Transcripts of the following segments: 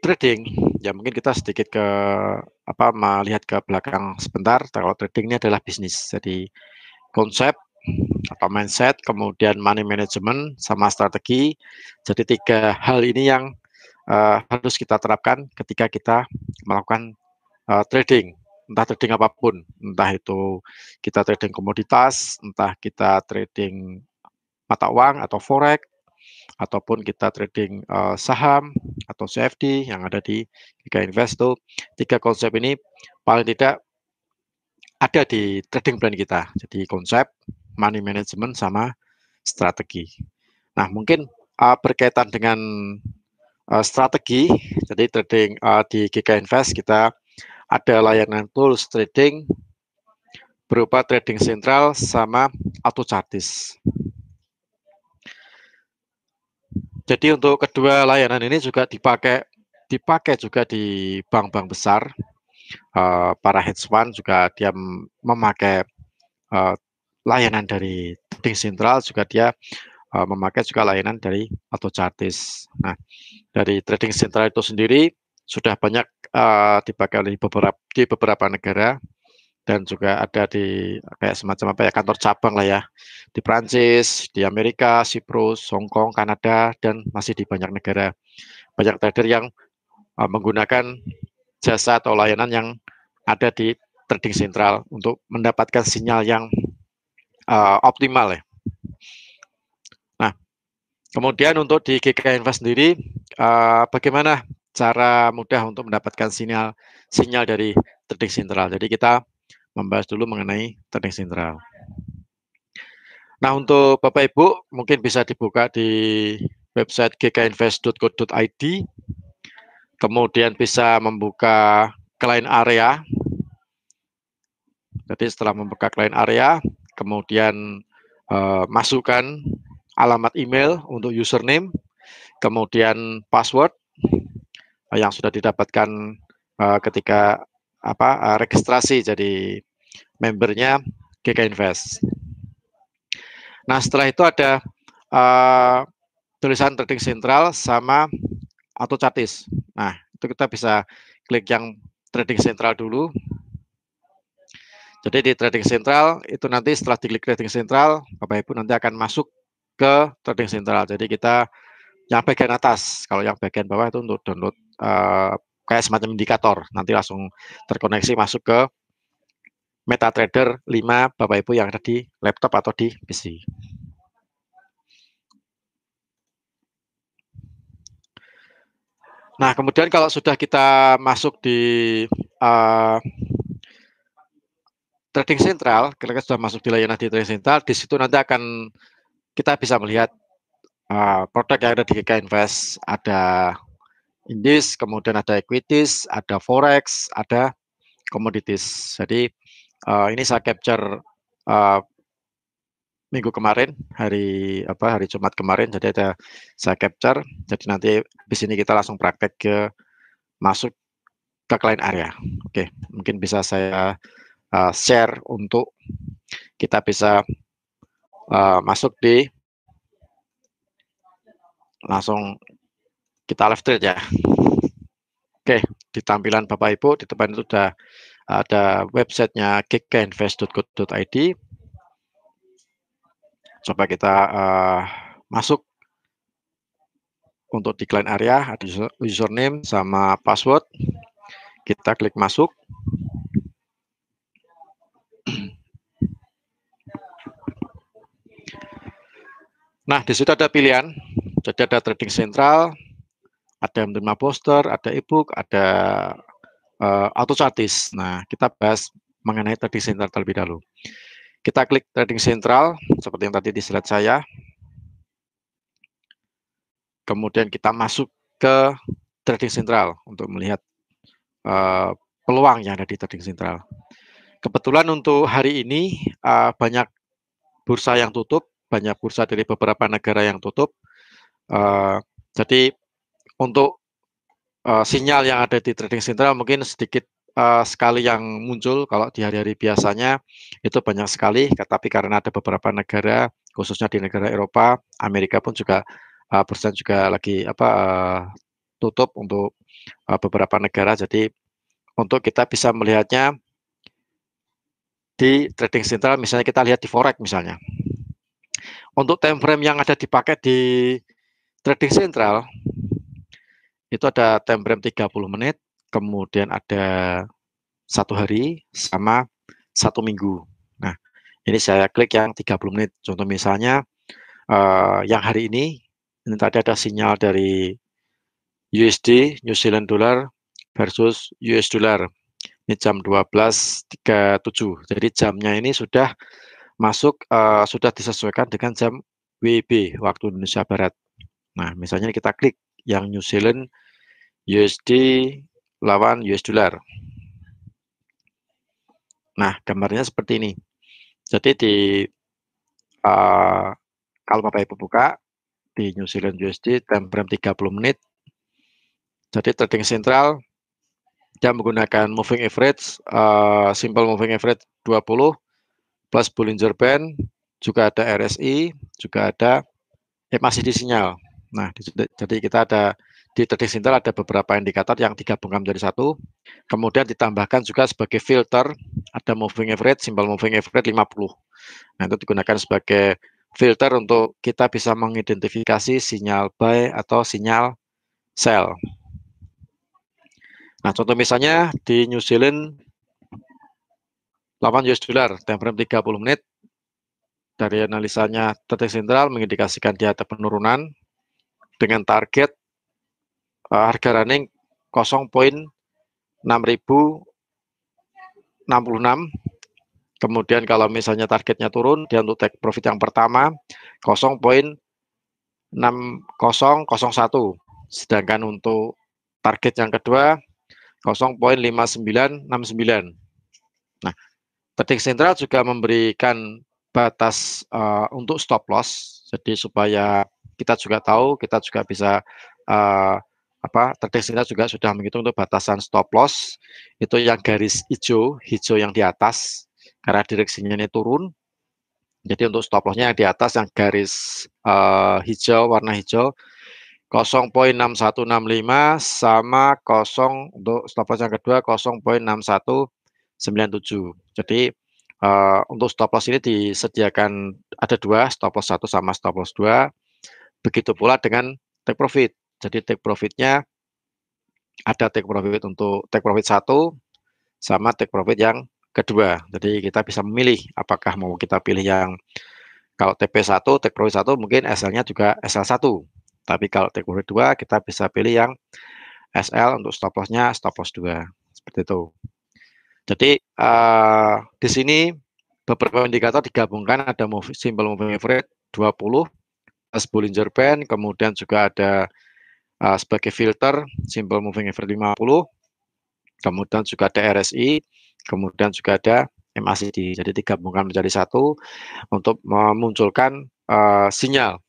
trading, ya mungkin kita sedikit melihat ke belakang sebentar. Kalau trading ini adalah bisnis, jadi konsep atau mindset, kemudian money management sama strategi. Jadi 3 hal ini yang harus kita terapkan ketika kita melakukan trading, entah trading apapun, entah itu kita trading komoditas, entah kita trading mata uang atau forex, ataupun kita trading saham atau CFD yang ada di Giga Invest. Tuh 3 konsep ini paling tidak ada di trading plan kita. Jadi konsep, money management sama strategi. Nah, mungkin berkaitan dengan strategi, jadi trading di Giga Invest kita ada layanan tools trading berupa trading sentral sama auto chartis. Jadi untuk kedua layanan ini juga dipakai juga di bank-bank besar. Para hedge fund juga dia memakai layanan dari trading sentral, juga dia memakai juga layanan dari auto chartis. Nah, dari trading sentral itu sendiri sudah banyak dipakai oleh beberapa negara, dan juga ada di kayak semacam kantor cabang lah ya, di Prancis, di Amerika, Siprus, Hong Kong, Kanada, dan masih di banyak negara. Banyak trader yang menggunakan jasa atau layanan yang ada di trading sentral untuk mendapatkan sinyal yang optimal ya. Nah, kemudian untuk di GK Invest sendiri, bagaimana cara mudah untuk mendapatkan sinyal dari trading sentral. Jadi kita membahas dulu mengenai trading sentral. Nah, untuk Bapak Ibu mungkin bisa dibuka di website gkinvest.co.id, kemudian bisa membuka client area. Jadi setelah membuka client area, kemudian masukkan alamat email untuk username, kemudian password yang sudah didapatkan ketika registrasi jadi membernya GK Invest. Nah, setelah itu ada tulisan trading sentral sama auto chartis. Nah, itu kita bisa klik yang trading sentral dulu. Jadi di trading sentral itu nanti setelah diklik trading sentral, Bapak Ibu nanti akan masuk ke trading sentral. Jadi kita yang bagian atas, kalau yang bagian bawah itu untuk download kayak semacam indikator, nanti langsung terkoneksi masuk ke MetaTrader 5 Bapak Ibu yang ada di laptop atau di PC. Nah, kemudian kalau sudah kita masuk di trading sentral, kita sudah masuk di layanan di trading sentral, di situ nanti akan kita bisa melihat produk yang ada di GK Invest. Ada indis, kemudian ada equities, ada forex, ada commodities. Jadi ini saya capture minggu kemarin, hari Jumat kemarin. Jadi ada saya capture. Jadi nanti di sini kita langsung praktek ke masuk ke client area. Oke, mungkin bisa saya share untuk kita bisa masuk di langsung kita live trade ya. Oke, di tampilan Bapak Ibu di depan itu sudah ada websitenya gkinvest.co.id. Coba kita masuk untuk di client area, ada username sama password. Kita klik masuk. Nah, di situ ada pilihan. Jadi ada trading sentral, ada menerima poster, ada ebook, ada auto chartis. Nah, kita bahas mengenai trading sentral terlebih dahulu. Kita klik trading sentral seperti yang tadi di slide saya. Kemudian kita masuk ke trading sentral untuk melihat peluang yang ada di trading sentral. Kebetulan untuk hari ini banyak bursa yang tutup, banyak bursa dari beberapa negara yang tutup. Jadi untuk sinyal yang ada di trading sentral mungkin sedikit sekali yang muncul. Kalau di hari-hari biasanya itu banyak sekali, tapi karena ada beberapa negara, khususnya di negara Eropa, Amerika pun juga bursa juga lagi tutup untuk beberapa negara. Jadi untuk kita bisa melihatnya di trading central, misalnya kita lihat di forex misalnya. Untuk time frame yang ada dipakai di trading central itu ada time frame 30 menit, kemudian ada 1 hari sama 1 minggu. Nah, ini saya klik yang 30 menit. Contoh misalnya yang hari ini tadi ada sinyal dari USD, New Zealand Dollar versus US Dollar. Ini jam 12.37. Jadi jamnya ini sudah masuk, sudah disesuaikan dengan jam WIB, waktu Indonesia Barat. Nah, misalnya kita klik yang New Zealand USD lawan US Dollar. Nah, gambarnya seperti ini. Jadi kalau Bapak Ibu buka di New Zealand USD time frame 30 menit. Jadi trading central dia menggunakan moving average, simple moving average 20 plus Bollinger Band, juga ada RSI, juga ada masih di sinyal. Nah, jadi kita ada di trading central ada beberapa indikator yang digabungkan menjadi satu. Kemudian ditambahkan juga sebagai filter, ada moving average, simple moving average 50. Nah, itu digunakan sebagai filter untuk kita bisa mengidentifikasi sinyal buy atau sinyal sell. Nah, contoh misalnya di New Zealand lawan US dollar, time frame 30 menit, dari analisanya trading central mengindikasikan dia ada penurunan dengan target harga running 0.6066. Kemudian kalau misalnya targetnya turun, dia untuk take profit yang pertama 0.6001. Sedangkan untuk target yang kedua 0.5969. Nah, trading central juga memberikan batas untuk stop loss. Jadi supaya kita juga tahu, kita juga bisa trading central juga sudah menghitung untuk batasan stop loss. Itu yang garis hijau yang di atas karena direksinya ini turun. Jadi untuk stop lossnya yang di atas yang garis hijau, warna hijau 0.6165 sama 0 untuk stop loss yang kedua 0.6197. Jadi untuk stop loss ini disediakan ada 2, stop loss 1 sama stop loss 2. Begitu pula dengan take profit. Jadi take profitnya ada take profit untuk take profit 1 sama take profit yang kedua. Jadi kita bisa memilih apakah mau kita pilih yang kalau TP1, take profit 1 mungkin SL-nya juga SL1. Tapi kalau take profit 2 kita bisa pilih yang SL untuk stop loss-nya stop loss 2. Seperti itu. Jadi di sini beberapa indikator digabungkan, ada simple moving average 20 plus Bollinger Band, kemudian juga ada sebagai filter simple moving average 50, kemudian juga ada RSI, kemudian juga ada MACD. Jadi digabungkan menjadi satu untuk memunculkan sinyal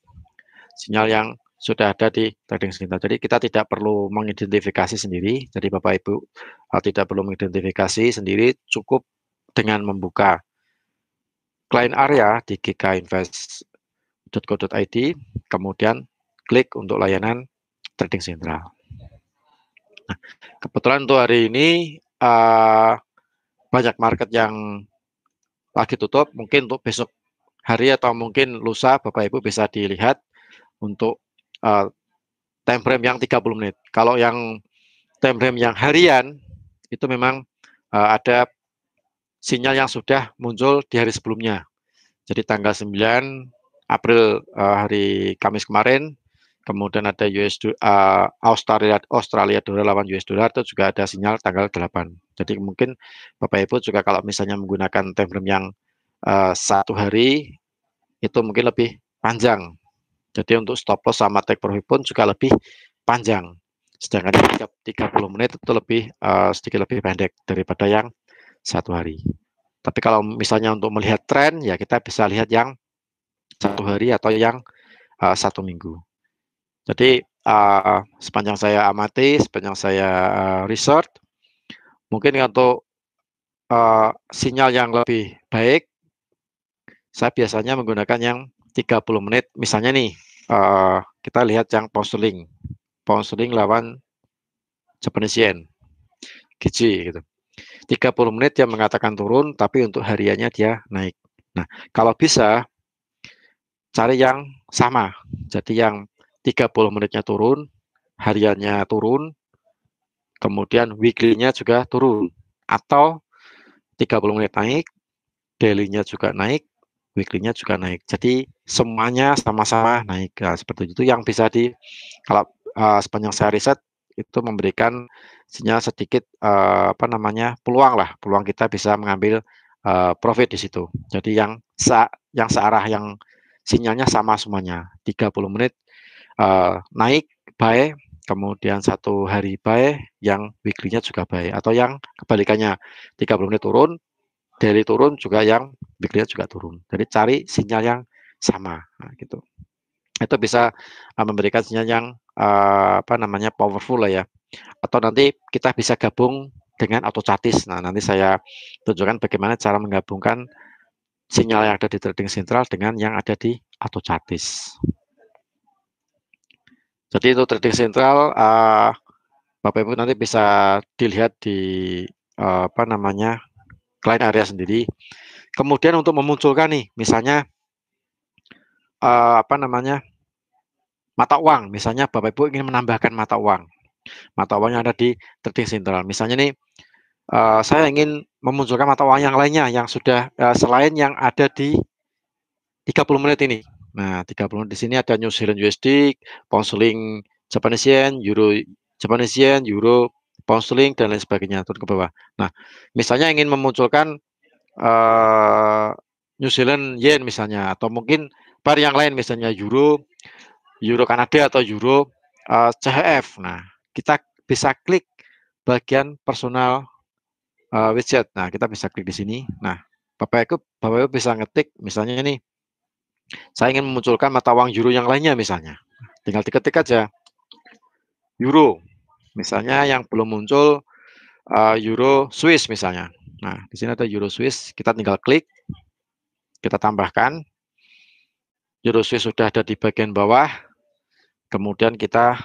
yang sudah ada di trading signal. Jadi kita tidak perlu mengidentifikasi sendiri. Jadi Bapak Ibu tidak perlu mengidentifikasi sendiri, cukup dengan membuka client area di gkinvest.co.id, kemudian klik untuk layanan trading sentral. Nah, kebetulan untuk hari ini banyak market yang lagi tutup. Mungkin untuk besok hari atau mungkin lusa Bapak Ibu bisa dilihat untuk time frame yang 30 menit. Kalau yang time frame yang harian itu memang ada sinyal yang sudah muncul di hari sebelumnya. Jadi tanggal 9 April hari Kamis kemarin, kemudian ada Australia dollar lawan US dollar itu juga ada sinyal tanggal 8. Jadi mungkin Bapak Ibu juga kalau misalnya menggunakan time frame yang 1 hari itu mungkin lebih panjang. Jadi untuk stop loss sama take profit pun juga lebih panjang. Sedangkan 30 menit itu lebih sedikit lebih pendek daripada yang 1 hari. Tapi kalau misalnya untuk melihat tren, ya kita bisa lihat yang 1 hari atau yang 1 minggu. Jadi sepanjang saya amati, sepanjang saya research, mungkin untuk sinyal yang lebih baik, saya biasanya menggunakan yang 30 menit. Misalnya nih, kita lihat yang pound sterling lawan Japanese yen, GJ gitu. 30 menit dia mengatakan turun, tapi untuk hariannya dia naik. Nah, kalau bisa cari yang sama. Jadi yang 30 menitnya turun, hariannya turun, kemudian weekly-nya juga turun. Atau 30 menit naik, daily-nya juga naik, weekly-nya juga naik. Jadi semuanya sama-sama naik. Nah, seperti itu yang bisa kalau sepanjang saya riset itu memberikan sinyal sedikit peluang kita bisa mengambil profit di situ. Jadi yang searah yang sinyalnya sama semuanya. 30 menit naik buy, kemudian 1 hari buy, yang weekly-nya juga buy, atau yang kebalikannya 30 menit turun, daily turun juga, yang weekly-nya juga turun. Jadi cari sinyal yang sama, nah, gitu. Itu bisa memberikan sinyal yang powerful lah ya. Atau nanti kita bisa gabung dengan autochatis. Nah, nanti saya tunjukkan bagaimana cara menggabungkan sinyal yang ada di trading central dengan yang ada di autochatis. Jadi itu trading central, Bapak Ibu nanti bisa dilihat di client area sendiri. Kemudian untuk memunculkan nih, misalnya mata uang, misalnya Bapak Ibu ingin menambahkan mata uang yang ada di trading central. Misalnya nih, saya ingin memunculkan mata uang yang lainnya yang sudah selain yang ada di 30 menit ini. Nah, 30 menit di sini ada New Zealand USD, Pound Sterling Japanese Yen, Euro Japanese Yen, Euro, Pound Sterling, dan lain sebagainya, turun ke bawah. Nah, misalnya ingin memunculkan New Zealand Yen misalnya, atau mungkin par yang lain, misalnya Euro Kanada, atau Euro CHF. Nah, kita bisa klik bagian personal widget. Nah, kita bisa klik di sini. Nah, Bapak Ibu bisa ngetik, misalnya ini, saya ingin memunculkan mata uang euro yang lainnya misalnya. Tinggal diketik aja euro. Misalnya yang belum muncul euro Swiss misalnya. Nah, di sini ada euro Swiss, kita tinggal klik, kita tambahkan. Euro Swiss sudah ada di bagian bawah. Kemudian kita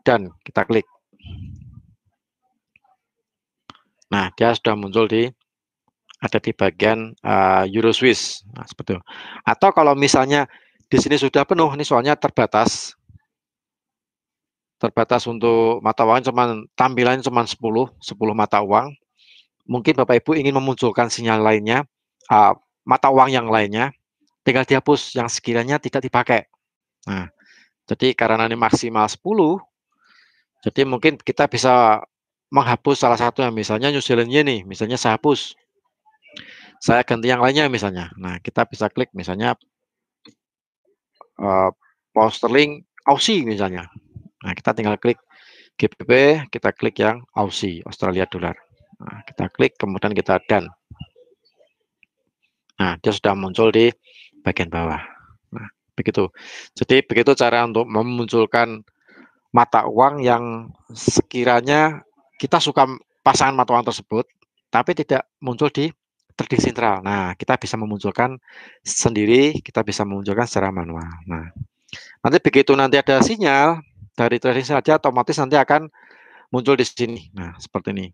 dan kita klik. Nah, dia sudah muncul ada di bagian Euro Swiss. Nah, seperti itu. Atau kalau misalnya di sini sudah penuh, ini soalnya terbatas untuk mata uang, tampilannya cuma 10 mata uang. Mungkin Bapak Ibu ingin memunculkan sinyal lainnya, mata uang yang lainnya, tinggal dihapus yang sekiranya tidak dipakai. Nah, jadi karena ini maksimal 10, jadi mungkin kita bisa menghapus salah satu, yang misalnya New Zealand Yen nih, misalnya saya hapus. Saya ganti yang lainnya misalnya. Nah, kita bisa klik misalnya Pound Sterling Aussie misalnya. Nah, kita tinggal klik GBP, kita klik yang Aussie, Australia Dollar. Nah, kita klik, kemudian kita done. Nah, dia sudah muncul di bagian bawah. Nah, begitu. Jadi begitu cara untuk memunculkan mata uang yang sekiranya kita suka pasangan mata uang tersebut, tapi tidak muncul di trading central. Nah, kita bisa memunculkan sendiri, kita bisa memunculkan secara manual. Nah, nanti begitu nanti ada sinyal dari trading saja, otomatis nanti akan muncul di sini. Nah, seperti ini.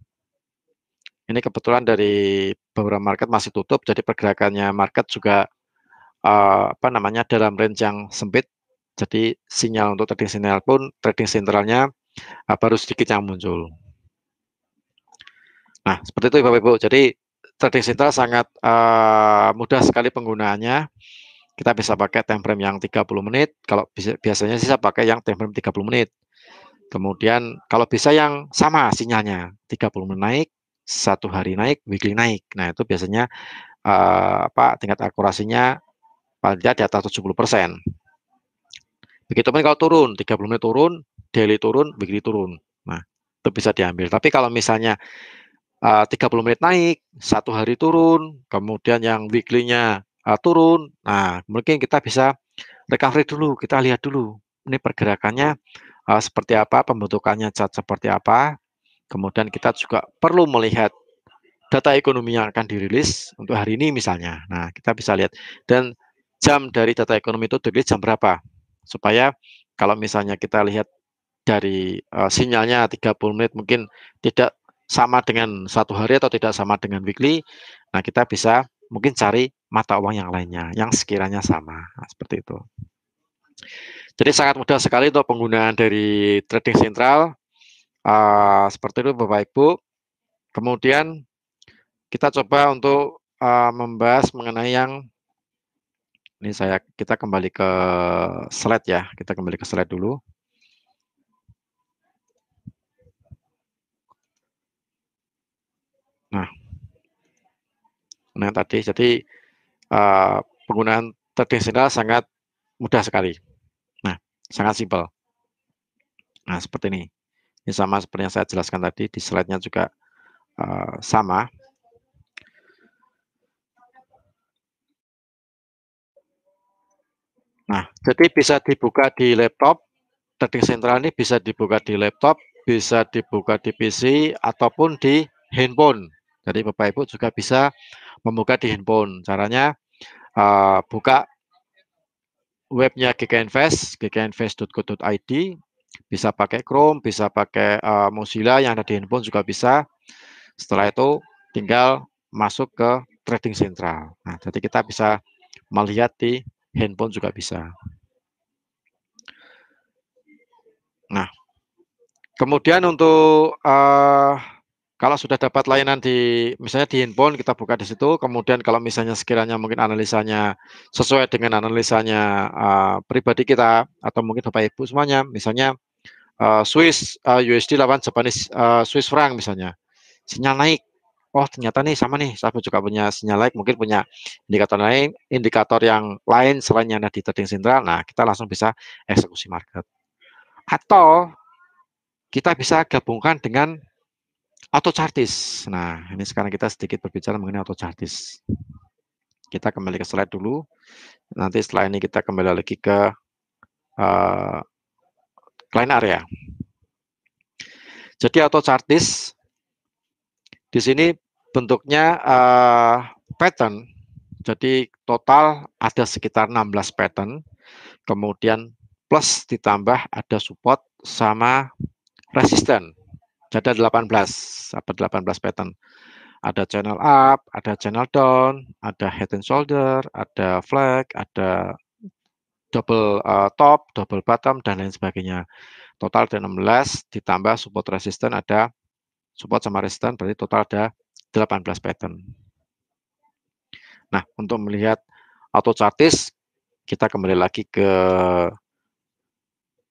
Ini kebetulan dari beberapa market masih tutup, jadi pergerakannya market juga dalam range yang sempit. Jadi sinyal untuk trading sinyal pun, trading centralnya baru sedikit yang muncul. Nah, seperti itu Bapak Ibu. Jadi trading central sangat mudah sekali penggunaannya. Kita bisa pakai time frame yang 30 menit. Kalau biasanya sih saya pakai yang time frame 30 menit. Kemudian kalau bisa yang sama sinyalnya, 30 menit naik, 1 hari naik, weekly naik. Nah, itu biasanya tingkat akurasinya paling tidak di atas 70%. Begitupun kalau turun, 30 menit turun, daily turun, weekly turun. Nah, itu bisa diambil. Tapi kalau misalnya 30 menit naik, 1 hari turun, kemudian yang weekly-nya turun, nah mungkin kita bisa recovery dulu, kita lihat dulu ini pergerakannya seperti apa, pembentukannya chart seperti apa. Kemudian kita juga perlu melihat data ekonomi yang akan dirilis untuk hari ini misalnya. Nah, kita bisa lihat, dan jam dari data ekonomi itu dirilis jam berapa, supaya kalau misalnya kita lihat dari sinyalnya 30 menit mungkin tidak sama dengan 1 hari atau tidak sama dengan weekly. Nah, kita bisa mungkin cari mata uang yang lainnya yang sekiranya sama. Nah, seperti itu. Jadi sangat mudah sekali untuk penggunaan dari trading sentral. Seperti itu Bapak Ibu. Kemudian kita coba untuk membahas mengenai yang ini kita kembali ke slide ya. Kita kembali ke slide dulu. Nah, yang tadi jadi penggunaan trading sentral sangat mudah sekali. Nah, sangat simpel. Nah, seperti ini. Ini sama seperti yang saya jelaskan tadi di slide-nya juga sama. Nah, jadi bisa dibuka di laptop. Trading sentral ini bisa dibuka di laptop, bisa dibuka di PC ataupun di handphone. Jadi Bapak Ibu juga bisa membuka di handphone. Caranya buka webnya GK Invest, gkinvest.co.id, bisa pakai Chrome, bisa pakai Mozilla yang ada di handphone juga bisa. Setelah itu tinggal masuk ke trading sentral. Nah, jadi kita bisa melihat di handphone juga bisa. Nah, kemudian untuk kalau sudah dapat layanan misalnya di handphone kita buka di situ, kemudian kalau misalnya sekiranya mungkin analisanya sesuai dengan analisanya pribadi kita atau mungkin Bapak Ibu semuanya, misalnya USD lawan Japanese Swiss franc misalnya, sinyal naik. Oh ternyata nih sama nih, saya juga punya sinyal naik, mungkin punya indikator yang lain selain yang ada di trading sentral. Nah kita langsung bisa eksekusi market. Atau kita bisa gabungkan dengan auto chartis. Nah, ini sekarang kita sedikit berbicara mengenai auto chartis. Kita kembali ke slide dulu. Nanti setelah ini kita kembali lagi ke client area. Jadi auto chartis di sini bentuknya pattern. Jadi total ada sekitar 16 pattern. Kemudian plus ditambah ada support sama resisten. Jadi ada 18 pattern. Ada channel up, ada channel down, ada head and shoulder, ada flag, ada double top, double bottom, dan lain sebagainya. Total ada 16, ditambah support resisten ada support sama resisten, berarti total ada 18 pattern. Nah, untuk melihat auto chartis, kita kembali lagi ke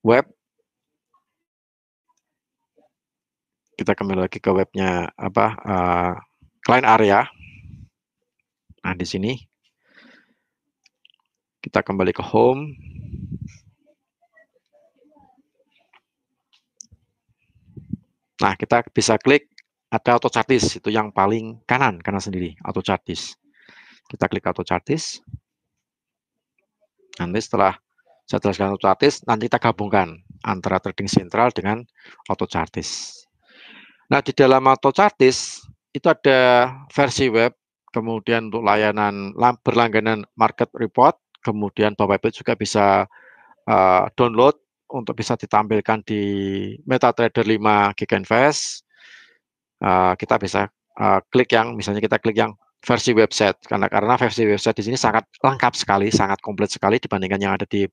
web. Kita kembali lagi ke webnya client area. Nah, di sini kita kembali ke home. Nah, kita bisa klik ada auto chartis, itu yang paling kanan sendiri, auto chartis. Kita klik auto chartis. Nanti setelah saya jelaskan auto chartis, nanti kita gabungkan antara trading sentral dengan auto chartis. Nah, di dalam auto chartis itu ada versi web, kemudian untuk layanan berlangganan market report, kemudian Bapak Ibu juga bisa download untuk bisa ditampilkan di MetaTrader 5 GK Invest. Kita bisa klik yang misalnya kita klik yang versi website karena versi website di sini sangat lengkap sekali, sangat komplit sekali dibandingkan yang ada di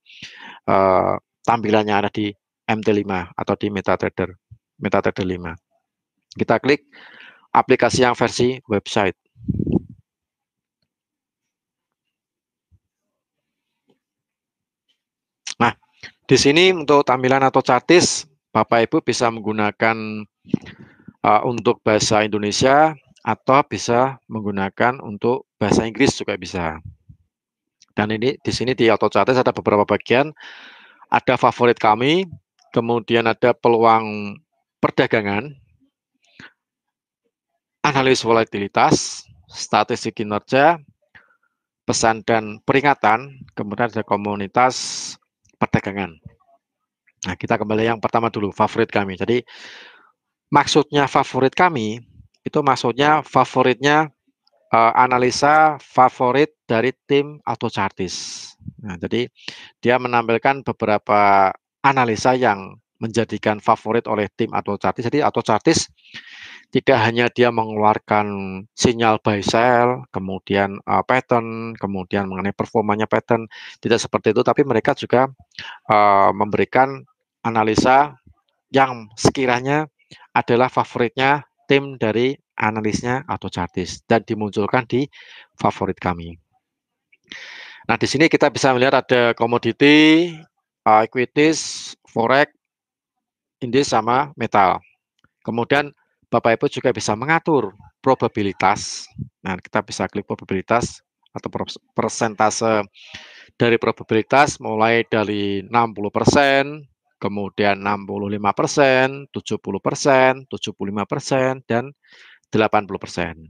tampilannya ada di MT5 atau di MetaTrader 5. Kita klik aplikasi yang versi website. Nah, di sini untuk tampilan atau chartis, Bapak Ibu bisa menggunakan untuk bahasa Indonesia atau bisa menggunakan untuk bahasa Inggris juga bisa. Dan ini di sini di auto chartis ada beberapa bagian, ada favorit kami, kemudian ada peluang perdagangan, analis volatilitas, statistik kinerja, pesan dan peringatan, kemudian ada komunitas perdagangan. Nah, kita kembali yang pertama dulu, favorit kami. Jadi maksudnya favorit kami itu maksudnya favoritnya analisa favorit dari tim auto chartis. Nah, jadi dia menampilkan beberapa analisa yang menjadikan favorit oleh tim atau chartis. Jadi auto chartis tidak hanya dia mengeluarkan sinyal buy sell, kemudian pattern, kemudian mengenai performanya pattern, tidak seperti itu, tapi mereka juga memberikan analisa yang sekiranya adalah favoritnya tim dari analisnya atau chartis dan dimunculkan di favorit kami. Nah, di sini kita bisa melihat ada komoditi, equities, forex, indeks sama metal. Kemudian Bapak Ibu juga bisa mengatur probabilitas. Nah, kita bisa klik probabilitas atau persentase dari probabilitas mulai dari 60%, kemudian 65%, 70%, 75%, dan 80%.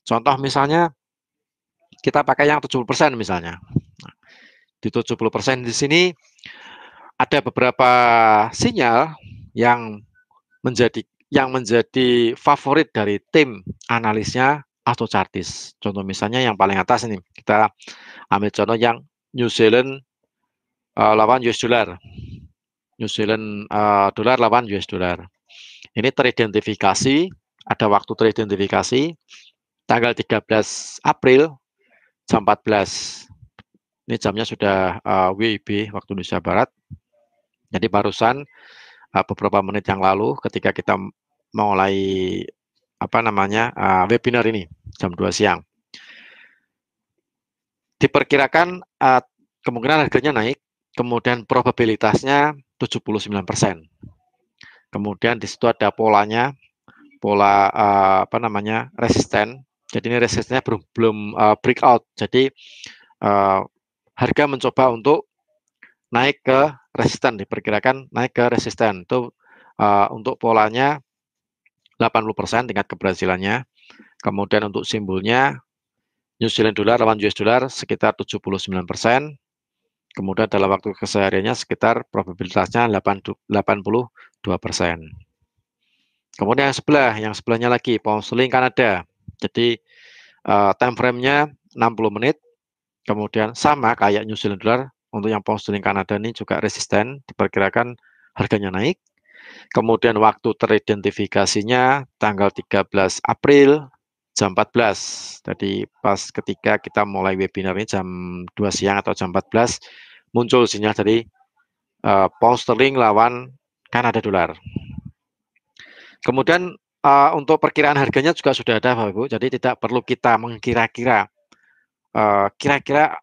Contoh misalnya kita pakai yang 70% misalnya. Nah, di 70% di sini ada beberapa sinyal yang menjadi favorit dari tim analisnya atau chartis. Contoh misalnya yang paling atas ini, kita ambil contoh yang New Zealand lawan US dollar. New Zealand dolar lawan US dollar. Ini teridentifikasi, ada waktu teridentifikasi tanggal 13 April jam 14. Ini jamnya sudah WIB waktu Indonesia Barat. Jadi barusan beberapa menit yang lalu ketika kita mulai webinar ini jam 2 siang. Diperkirakan kemungkinan harganya naik, kemudian probabilitasnya 79%. Kemudian di situ ada polanya, pola resisten. Jadi ini resistennya belum breakout. Jadi harga mencoba untuk naik ke resisten, diperkirakan naik ke resisten. Itu untuk polanya 80% tingkat keberhasilannya. Kemudian untuk simbolnya New Zealand dollar lawan US dollar sekitar 79%. Kemudian dalam waktu kesehariannya sekitar probabilitasnya 82%. Kemudian yang sebelahnya lagi pound sterling Kanada. Jadi time frame-nya 60 menit. Kemudian sama kayak New Zealand dollar, untuk yang pound sterling Kanada ini juga resisten, diperkirakan harganya naik. Kemudian waktu teridentifikasinya tanggal 13 April jam 14. Jadi pas ketika kita mulai webinar ini jam 2 siang atau jam 14 muncul sinyal dari pound sterling lawan Kanada dolar. Kemudian untuk perkiraan harganya juga sudah ada Bapak Ibu, jadi tidak perlu kita mengkira-kira kira-kira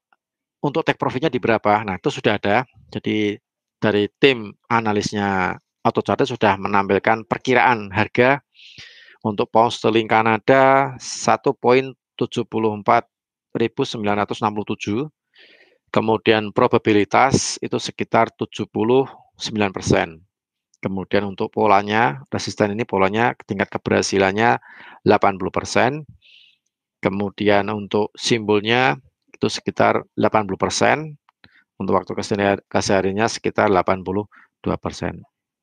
untuk take profitnya di berapa. Nah, itu sudah ada. Jadi dari tim analisnya atau charter sudah menampilkan perkiraan harga untuk pound sterling Kanada 1,74.967. Kemudian probabilitas itu sekitar 79%. Kemudian untuk polanya, resisten ini polanya tingkat keberhasilannya 80%. Kemudian untuk simbolnya itu sekitar 80%. Untuk waktu kesehariannya sekitar 82%.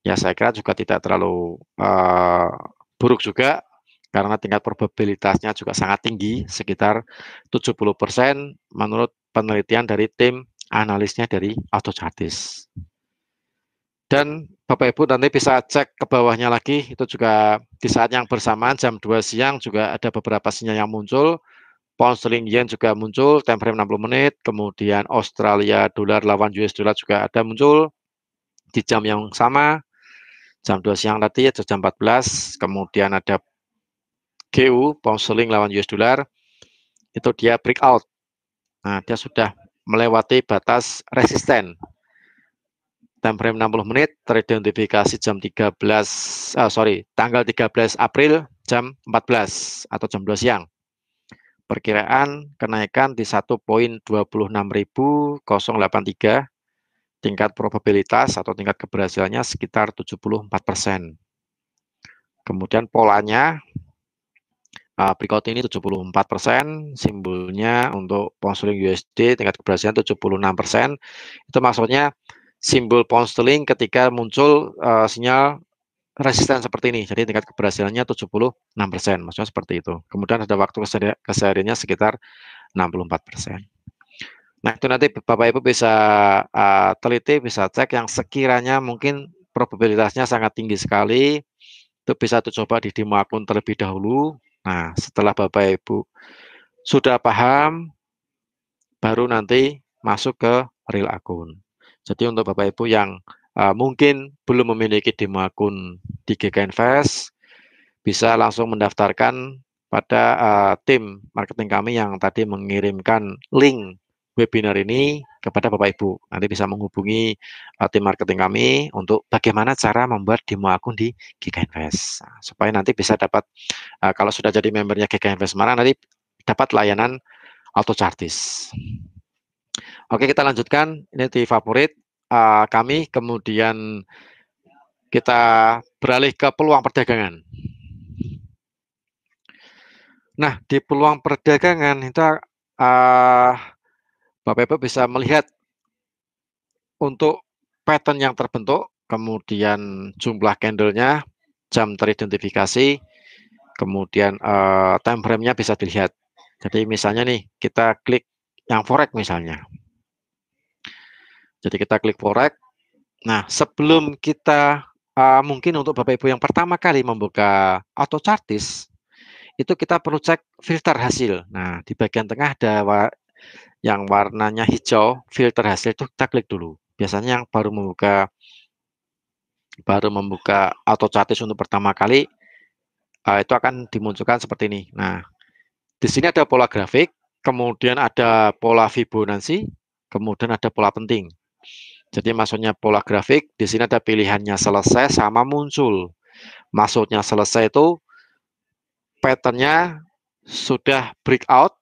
Ya, saya kira juga tidak terlalu buruk juga, karena tingkat probabilitasnya juga sangat tinggi, sekitar 70% menurut penelitian dari tim analisnya dari AutoChartis. Dan Bapak Ibu nanti bisa cek ke bawahnya lagi, itu juga di saat yang bersamaan jam 2 siang juga ada beberapa sinyal yang muncul. Pound sterling yen juga muncul, time frame 60 menit, kemudian Australia dolar lawan US dollar juga ada muncul di jam yang sama, jam 2 siang tadi atau jam 14, kemudian ada GU, pound sterling lawan US dollar, itu dia breakout. Nah, dia sudah melewati batas resisten. Time frame 60 menit, teridentifikasi jam tanggal 13 April jam 14 atau jam 2 siang. Perkiraan kenaikan di 1.26083, tingkat probabilitas atau tingkat keberhasilannya sekitar 74%. Kemudian polanya berikut ini 74%, simbolnya untuk pound sterling USD tingkat keberhasilan 76%. Itu maksudnya simbol pound sterling ketika muncul sinyal resisten seperti ini, jadi tingkat keberhasilannya 76%, maksudnya seperti itu. Kemudian ada waktu kesehariannya sekitar 64%. Nah, itu nanti Bapak Ibu bisa teliti, bisa cek yang sekiranya mungkin probabilitasnya sangat tinggi sekali. Itu bisa dicoba di demo akun terlebih dahulu. Nah, setelah Bapak Ibu sudah paham, baru nanti masuk ke real akun. Jadi untuk Bapak Ibu yang mungkin belum memiliki demo akun di GK Invest, bisa langsung mendaftarkan pada tim marketing kami yang tadi mengirimkan link webinar ini kepada Bapak Ibu. Nanti bisa menghubungi tim marketing kami untuk bagaimana cara membuat demo akun di GK Invest. Nah, supaya nanti bisa dapat, kalau sudah jadi membernya GK Invest Semarang, nanti dapat layanan auto chartis. Oke, kita lanjutkan. Ini di favorit kami, kemudian kita beralih ke peluang perdagangan. Nah, di peluang perdagangan itu Bapak Ibu bisa melihat untuk pattern yang terbentuk, kemudian jumlah candlenya, jam teridentifikasi, kemudian time frame-nya bisa dilihat. Jadi misalnya nih, kita klik yang forex misalnya. Jadi kita klik forex. Nah, sebelum kita mungkin untuk Bapak Ibu yang pertama kali membuka auto chartis, itu kita perlu cek filter hasil. Nah, di bagian tengah ada yang warnanya hijau, filter hasil itu kita klik dulu. Biasanya yang baru membuka auto chartis untuk pertama kali, itu akan dimunculkan seperti ini. Nah, di sini ada pola grafik, kemudian ada pola Fibonacci, kemudian ada pola penting. Jadi maksudnya pola grafik, di sini ada pilihannya selesai sama muncul. Maksudnya selesai itu patternnya sudah breakout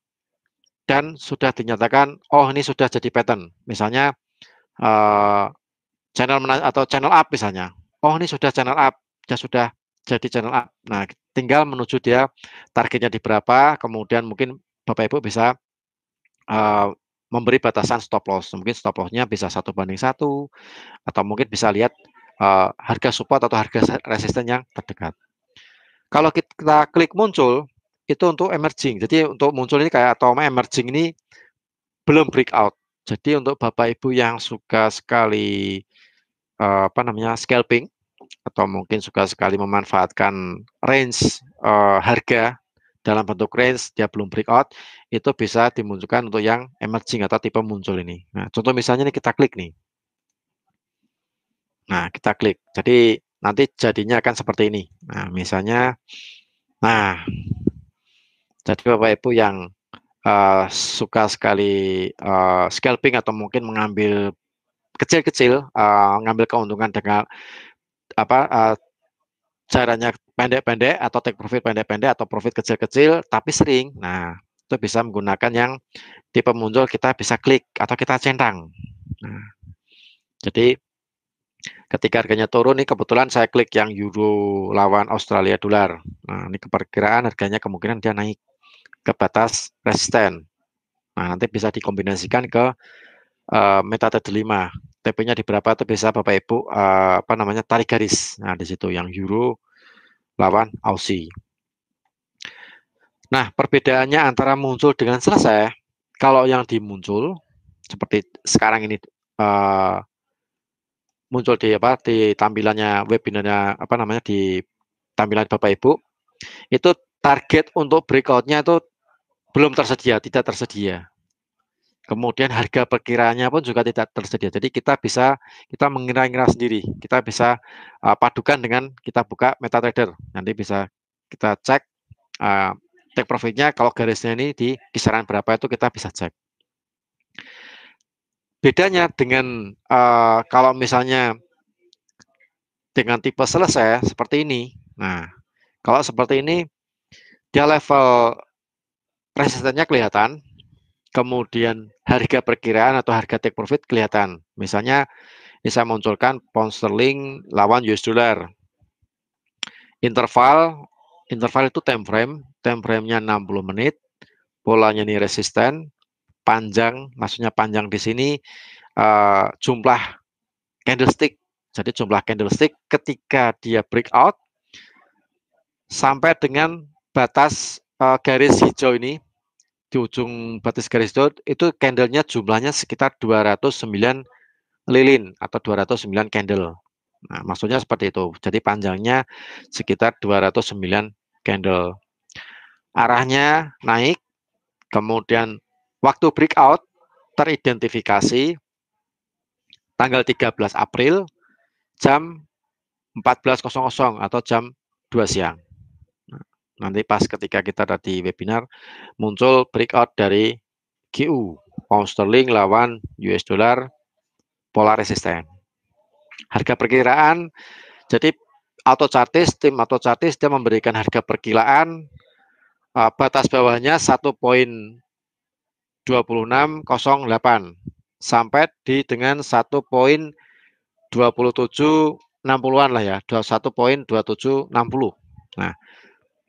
dan sudah dinyatakan, oh ini sudah jadi pattern. Misalnya channel atau channel up misalnya. Oh ini sudah channel up, sudah jadi channel up. Nah, tinggal menuju dia targetnya di berapa, kemudian mungkin Bapak Ibu bisa memberi batasan stop loss. Mungkin stop loss-nya bisa 1:1, atau mungkin bisa lihat harga support atau harga resisten yang terdekat. Kalau kita klik muncul, itu untuk emerging. Jadi untuk muncul ini kayak atau emerging ini belum breakout. Jadi untuk Bapak Ibu yang suka sekali scalping, atau mungkin suka sekali memanfaatkan range harga dalam bentuk range dia belum breakout, itu bisa dimunculkan untuk yang emerging atau tipe muncul ini. Nah, contoh misalnya ini kita klik nih. Nah, kita klik. Jadi nanti jadinya akan seperti ini. Nah, misalnya, nah, jadi Bapak Ibu yang suka sekali scalping atau mungkin mengambil kecil-kecil, mengambil keuntungan dengan caranya pendek-pendek atau take profit pendek-pendek atau profit kecil-kecil tapi sering. Nah, itu bisa menggunakan yang tipe muncul, kita bisa klik atau kita centang. Nah, jadi ketika harganya turun nih, kebetulan saya klik yang euro lawan Australia dolar. Nah, ini keperkiraan harganya kemungkinan dia naik ke batas resisten. Nah, nanti bisa dikombinasikan ke metode 5. TP-nya di berapa itu bisa Bapak Ibu tarik garis. Nah, di situ yang euro lawan Aussie. Nah, perbedaannya antara muncul dengan selesai, kalau yang dimuncul seperti sekarang ini muncul di tampilannya webinarnya di tampilan Bapak Ibu, itu target untuk breakout-nya itu belum tersedia, tidak tersedia. Kemudian harga perkiraannya pun juga tidak tersedia. Jadi kita mengira-ngira sendiri. Kita bisa padukan dengan kita buka MetaTrader. Nanti bisa kita cek take profitnya, kalau garisnya ini di kisaran berapa itu kita bisa cek. Bedanya dengan kalau misalnya dengan tipe selesai seperti ini. Nah, kalau seperti ini dia level resistennya kelihatan, kemudian harga perkiraan atau harga take profit kelihatan. Misalnya ini saya munculkan pound sterling lawan US dollar. Interval itu time frame-nya 60 menit, polanya ini resisten, panjang, maksudnya panjang di sini jumlah candlestick. Jadi jumlah candlestick ketika dia breakout sampai dengan batas garis hijau ini, di ujung batas garis hijau itu candlenya jumlahnya sekitar 209 lilin atau 209 candle. Nah, maksudnya seperti itu. Jadi panjangnya sekitar 209 candle. Arahnya naik, kemudian waktu breakout teridentifikasi tanggal 13 April jam 14.00 atau jam 2 siang. Nanti pas ketika kita tadi webinar muncul breakout dari GU, pound sterling lawan US dollar pola resisten. Harga perkiraan, jadi tim auto chartis dia memberikan harga perkiraan batas bawahnya 1.2608 sampai di dengan 1.2760-an lah ya, 1.2760. Nah,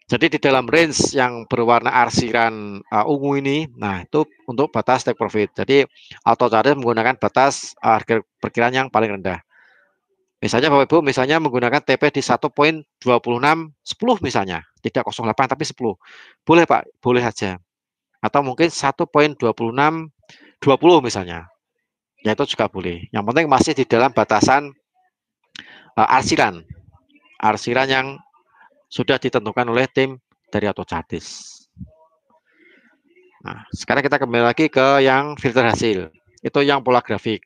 jadi di dalam range yang berwarna arsiran ungu ini, nah itu untuk batas take profit. Jadi auto chartis menggunakan batas harga perkiraan yang paling rendah. Misalnya Bapak Ibu, misalnya menggunakan TP di 1.2610 misalnya, tidak 08 tapi 10. Boleh Pak, boleh saja. Atau mungkin 1.2620 misalnya. Ya itu juga boleh. Yang penting masih di dalam batasan arsiran. Arsiran yang sudah ditentukan oleh tim dari auto chartis. Nah, sekarang kita kembali lagi ke yang filter hasil. Itu yang pola grafik.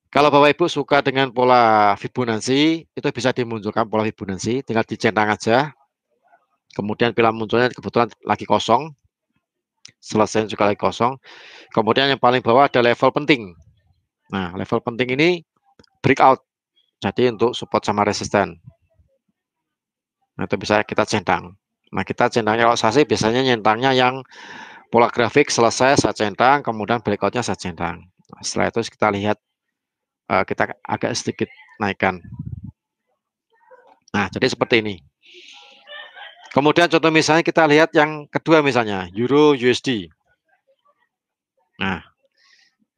Kalau Bapak Ibu suka dengan pola Fibonacci, itu bisa dimunculkan pola Fibonacci, tinggal dicentang aja. Kemudian bila munculnya kebetulan lagi kosong, selesai juga lagi kosong. Kemudian yang paling bawah ada level penting. Nah, level penting ini breakout. Jadi untuk support sama resisten. Nah, itu bisa kita centang. Nah, kita centangnya kalau saya sih biasanya nyentangnya yang pola grafik selesai saya centang, kemudian breakoutnya saya centang. Nah, setelah itu kita lihat kita agak sedikit naikkan. Nah, jadi seperti ini. Kemudian contoh misalnya kita lihat yang kedua misalnya Euro USD. Nah,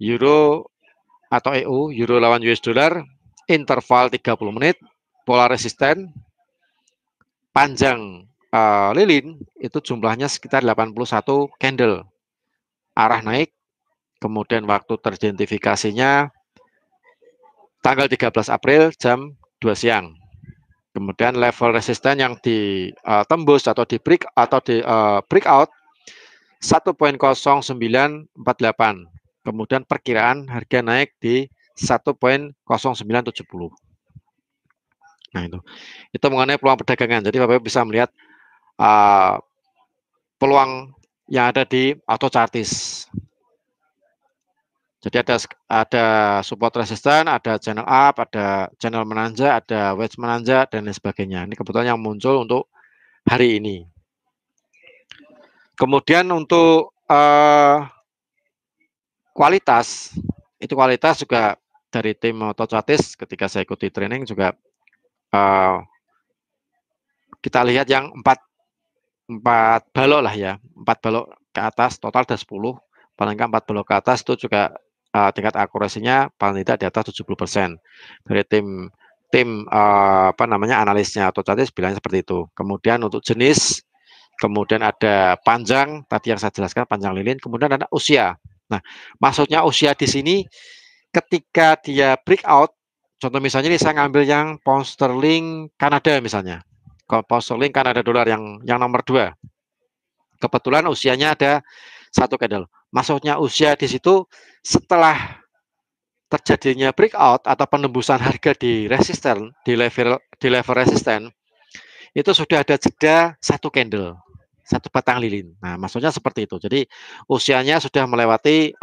Euro atau EU, Euro lawan US dollar, interval 30 menit, pola resisten, panjang lilin itu jumlahnya sekitar 81 candle. Arah naik, kemudian waktu teridentifikasinya tanggal 13 April jam 2 siang. Kemudian level resisten yang ditembus atau di breakout 1.0948. Kemudian perkiraan harga naik di 1.0970. Nah itu mengenai peluang perdagangan. Jadi Bapak bisa melihat peluang yang ada di auto chartis. Jadi ada support resisten, ada channel up, ada channel menanjak, ada wedge menanjak dan lain sebagainya. Ini kebetulan yang muncul untuk hari ini. Kemudian untuk kualitas, itu kualitas juga dari tim auto chartis ketika saya ikuti training juga kita lihat yang empat balok lah ya, 4 balok ke atas total ada 10, paling enggak 4 balok ke atas itu juga tingkat akurasinya paling tidak di atas 70%. Dari tim analisnya atau chartis bilangnya seperti itu. Kemudian untuk jenis, kemudian ada panjang tadi yang saya jelaskan panjang lilin, kemudian ada usia. Nah, maksudnya usia di sini ketika dia breakout, contoh misalnya ini saya ngambil yang pound sterling Kanada misalnya. Kalau pound sterling Kanada dolar yang nomor 2. Kebetulan usianya ada 1 candle. Maksudnya usia di situ setelah terjadinya breakout atau penembusan harga di resisten, di level resisten, itu sudah ada jeda 1 candle, 1 batang lilin. Nah, maksudnya seperti itu. Jadi usianya sudah melewati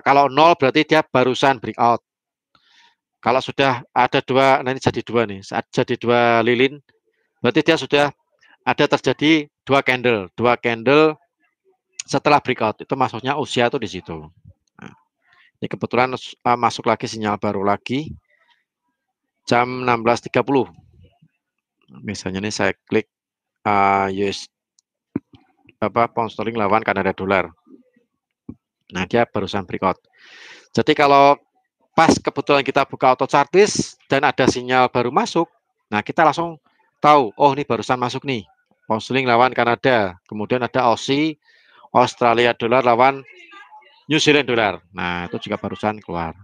kalau 0 berarti dia barusan breakout. Kalau sudah ada 2, nah ini jadi 2 nih, jadi 2 lilin, berarti dia sudah ada terjadi 2 candle setelah breakout. Itu maksudnya usia itu di situ. Nah, ini kebetulan masuk lagi sinyal baru lagi jam 16.30. Misalnya ini saya klik US pound sterling lawan Kanada dolar. Nah, dia barusan breakout. Jadi kalau pas kebetulan kita buka auto chartis dan ada sinyal baru masuk, nah kita langsung tahu, oh ini barusan masuk nih. Pound sterling lawan Kanada, kemudian ada Aussie, Australia dolar lawan New Zealand dolar. Nah, itu juga barusan keluar.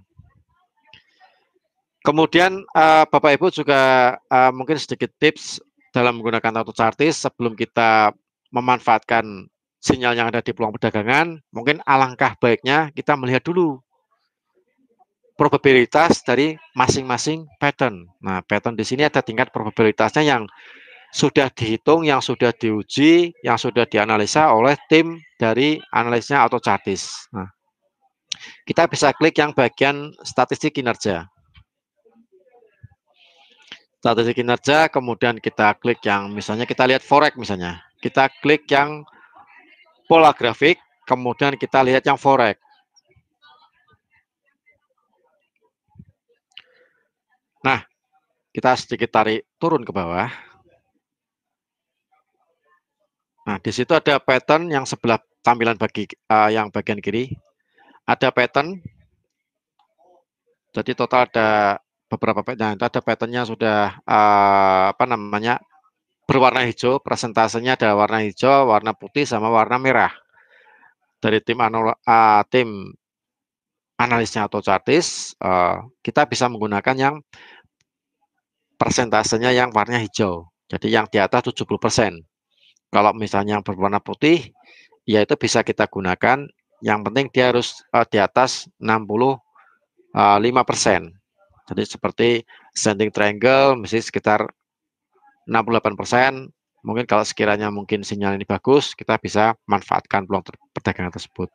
Kemudian Bapak Ibu juga mungkin sedikit tips dalam menggunakan AutoChartis sebelum kita memanfaatkan sinyal yang ada di peluang perdagangan, mungkin alangkah baiknya kita melihat dulu probabilitas dari masing-masing pattern. Nah, pattern di sini ada tingkat probabilitasnya yang sudah dihitung, yang sudah diuji, yang sudah dianalisa oleh tim dari analisnya AutoChartis. Nah, kita bisa klik yang bagian statistik kinerja. Statistik kinerja, kemudian kita klik yang misalnya kita lihat forex misalnya. Kita klik yang pola grafik, kemudian kita lihat yang forex. Nah, kita sedikit tarik turun ke bawah. Nah, di situ ada pattern yang sebelah tampilan yang bagian kiri. Ada pattern. Jadi total ada beberapa pattern. Nah, ada patternnya sudah apa namanya berwarna hijau. Presentasenya ada warna hijau, warna putih, sama warna merah. Dari tim analisnya AutoChartis, kita bisa menggunakan yang persentasenya yang warna hijau. Jadi yang di atas 70%. Kalau misalnya yang berwarna putih, ya itu bisa kita gunakan. Yang penting dia harus di atas 65%. Jadi seperti ascending triangle, mesti sekitar 68%. Mungkin kalau sekiranya mungkin sinyal ini bagus, kita bisa manfaatkan peluang perdagangan tersebut.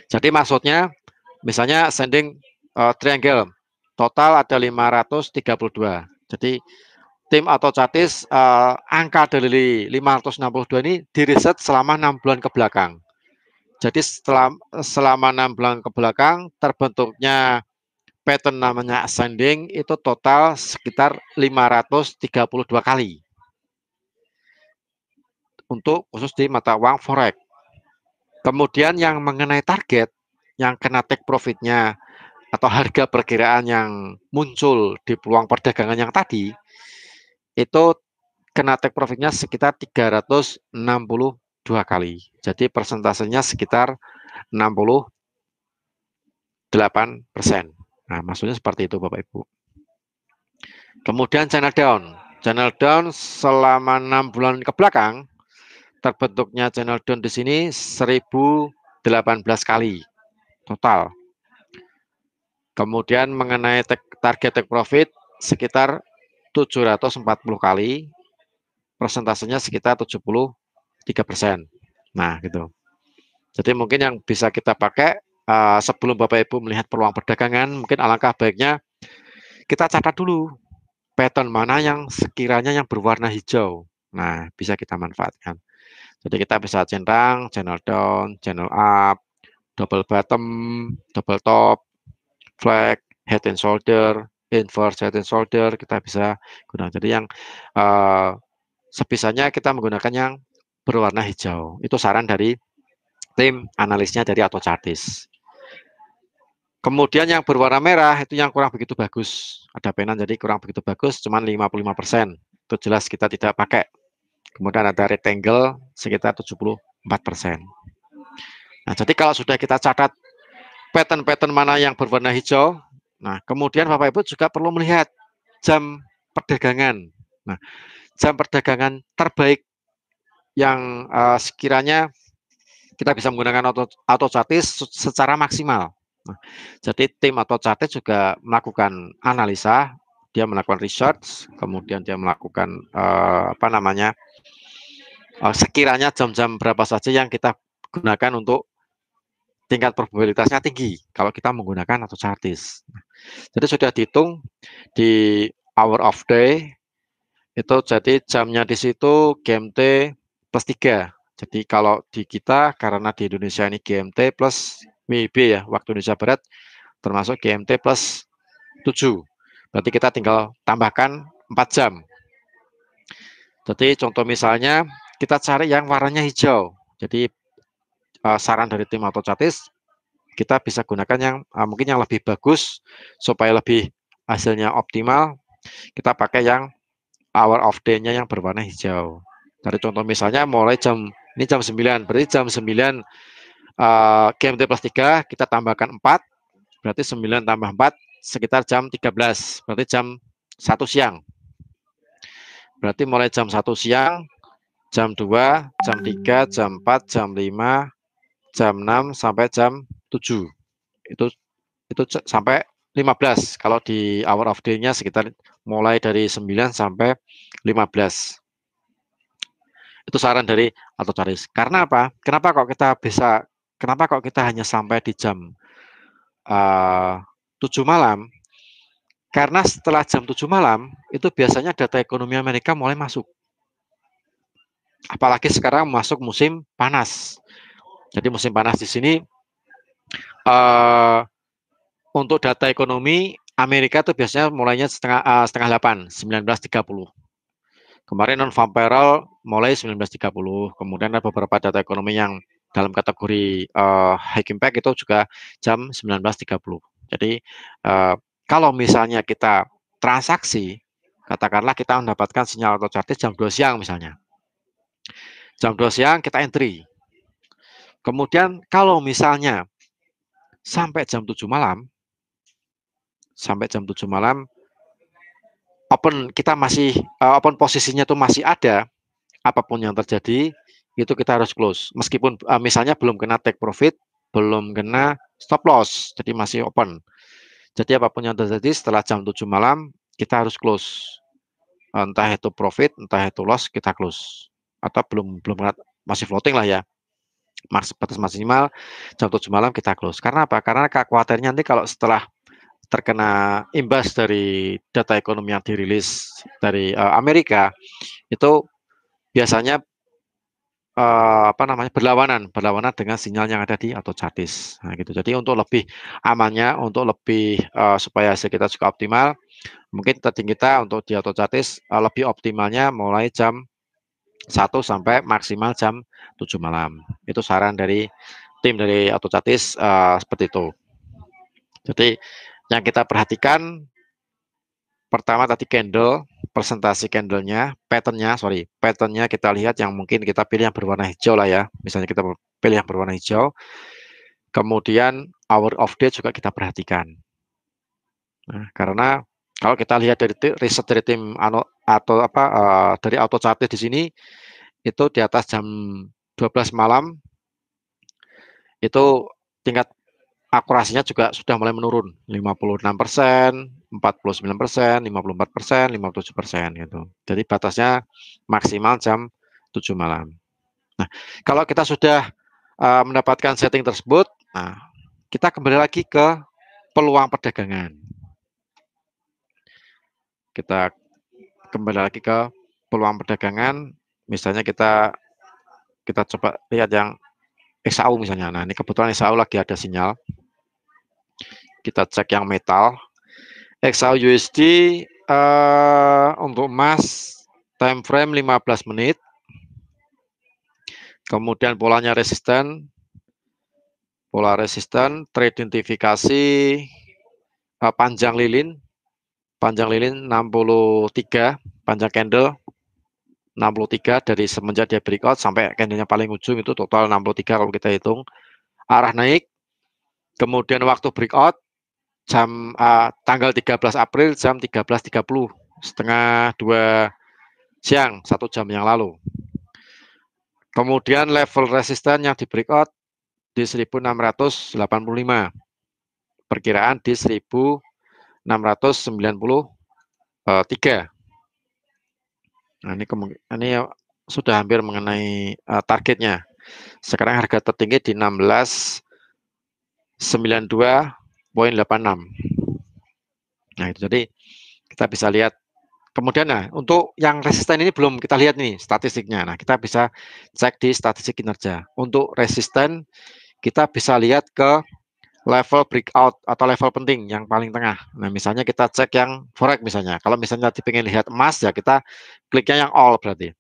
Jadi maksudnya, misalnya ascending triangle, total ada 532. Jadi tim AutoChartis angka dari 562 ini diriset selama 6 bulan ke belakang. Jadi selama 6 bulan ke belakang terbentuknya pattern namanya ascending itu total sekitar 532 kali. Untuk khusus di mata uang forex. Kemudian yang mengenai target, yang kena take profitnya atau harga perkiraan yang muncul di peluang perdagangan yang tadi, itu kena take profitnya sekitar 362 kali. Jadi persentasenya sekitar 68%. Nah, maksudnya seperti itu Bapak Ibu. Kemudian channel down. Channel down selama 6 bulan ke belakang, terbentuknya channel down di sini 1018 kali total. Kemudian mengenai target take profit sekitar 740 kali, persentasenya sekitar 73%. Nah, gitu. Jadi mungkin yang bisa kita pakai sebelum Bapak Ibu melihat peluang perdagangan, mungkin alangkah baiknya kita catat dulu pattern mana yang sekiranya yang berwarna hijau. Nah, bisa kita manfaatkan. Jadi kita bisa centang, channel down, channel up, double bottom, double top, flag, head and shoulder, inverse head and shoulder, kita bisa gunakan. Jadi yang sebisanya kita menggunakan yang berwarna hijau. Itu saran dari tim analisnya dari AutoChartis. Kemudian yang berwarna merah itu yang kurang begitu bagus. Ada penan jadi kurang begitu bagus, cuman 55%. Itu jelas kita tidak pakai. Kemudian ada rectangle sekitar 74%. Nah, jadi kalau sudah kita catat pattern-pattern mana yang berwarna hijau, nah kemudian Bapak Ibu juga perlu melihat jam perdagangan. Nah, jam perdagangan terbaik yang sekiranya kita bisa menggunakan AutoChartis secara maksimal. Nah, jadi tim AutoChartis juga melakukan analisa, dia melakukan research, kemudian dia melakukan apa namanya sekiranya jam-jam berapa saja yang kita gunakan untuk tingkat probabilitasnya tinggi kalau kita menggunakan AutoChartis. Jadi sudah dihitung di hour of day itu, jadi jamnya di situ GMT plus 3. Jadi kalau di kita karena di Indonesia ini GMT plus WIB ya, waktu Indonesia Barat, termasuk GMT plus 7. Berarti kita tinggal tambahkan 4 jam. Jadi contoh misalnya kita cari yang warnanya hijau. Jadi saran dari tim AutoChartis, kita bisa gunakan yang mungkin yang lebih bagus supaya lebih hasilnya optimal. Kita pakai yang hour of day-nya yang berwarna hijau. Dari contoh misalnya mulai ini jam 9, berarti jam 9 GMT plus 3 kita tambahkan 4, berarti 9 tambah 4 sekitar jam 13, berarti jam 1 siang. Berarti mulai jam 1 siang, jam 2, jam 3, jam 4, jam 5, jam 6 sampai jam 7. Itu sampai 15. Kalau di hour of day-nya sekitar mulai dari 9 sampai 15. Itu saran dari AutoCharge. Karena apa? Kenapa kok kita hanya sampai di jam 7 malam? Karena setelah jam 7 malam, itu biasanya data ekonomi Amerika mulai masuk. Apalagi sekarang masuk musim panas. Jadi musim panas di sini, untuk data ekonomi Amerika itu biasanya mulainya setengah 8, 19.30. Kemarin non-farm payroll mulai 19.30. Kemudian ada beberapa data ekonomi yang dalam kategori high impact itu juga jam 19.30. Jadi kalau misalnya kita transaksi, katakanlah kita mendapatkan sinyal atau chartis jam 2 siang misalnya. Jam 2 siang kita entry. Kemudian kalau misalnya sampai jam 7 malam, kita masih open posisinya itu masih ada, apapun yang terjadi itu kita harus close meskipun misalnya belum kena take profit, belum kena stop loss, jadi masih open. Jadi apapun yang terjadi setelah jam 7 malam kita harus close, entah itu profit entah itu loss kita close, atau belum masih floating lah ya, batas maksimal jam 7 malam kita close. Karena apa? Karena khawatirnya nanti kalau setelah terkena imbas dari data ekonomi yang dirilis dari Amerika, itu biasanya berlawanan dengan sinyal yang ada di AutoChartis. Nah, gitu. Jadi untuk lebih amannya, untuk lebih supaya hasil kita juga optimal, mungkin setting kita untuk di AutoChartis lebih optimalnya mulai jam 1 sampai maksimal jam 7 malam. Itu saran dari tim dari AutoChartis seperti itu. Jadi yang kita perhatikan pertama tadi candle, presentasi candlenya, patternnya kita lihat yang mungkin kita pilih yang berwarna hijau lah ya. Misalnya kita pilih yang berwarna hijau. Kemudian hour of day juga kita perhatikan. Nah, karena kalau kita lihat dari riset dari tim dari AutoChartis di sini itu di atas jam 12 malam itu tingkat akurasinya juga sudah mulai menurun, 56%, 49%, 54%, 57% gitu. Jadi batasnya maksimal jam 7 malam. Nah, kalau kita sudah mendapatkan setting tersebut, nah, kita kembali lagi ke peluang perdagangan. Kita kembali lagi ke peluang perdagangan, misalnya kita coba lihat yang XAU misalnya. Nah, ini kebetulan XAU lagi ada sinyal. Kita cek yang metal. XAU USD untuk emas time frame 15 menit. Kemudian polanya resisten. Pola resisten, teridentifikasi panjang lilin. Panjang lilin 63, panjang candle 63 dari semenjak dia breakout sampai candlenya paling ujung itu total 63 kalau kita hitung. Arah naik. Kemudian waktu breakout tanggal 13 April jam 13.30, setengah 2 siang, 1 jam yang lalu. Kemudian level resisten yang di breakout di 1685, perkiraan di 1693. Nah, ini sudah hampir mengenai targetnya. Sekarang harga tertinggi di 1692.86. Nah, itu jadi kita bisa lihat. Kemudian untuk yang resisten ini belum kita lihat nih statistiknya. Nah, kita bisa cek di statistik kinerja. Untuk resisten kita bisa lihat ke level breakout atau level penting yang paling tengah. Nah, misalnya kita cek yang forex misalnya. Kalau misalnya pengen lihat emas ya kita kliknya yang all berarti.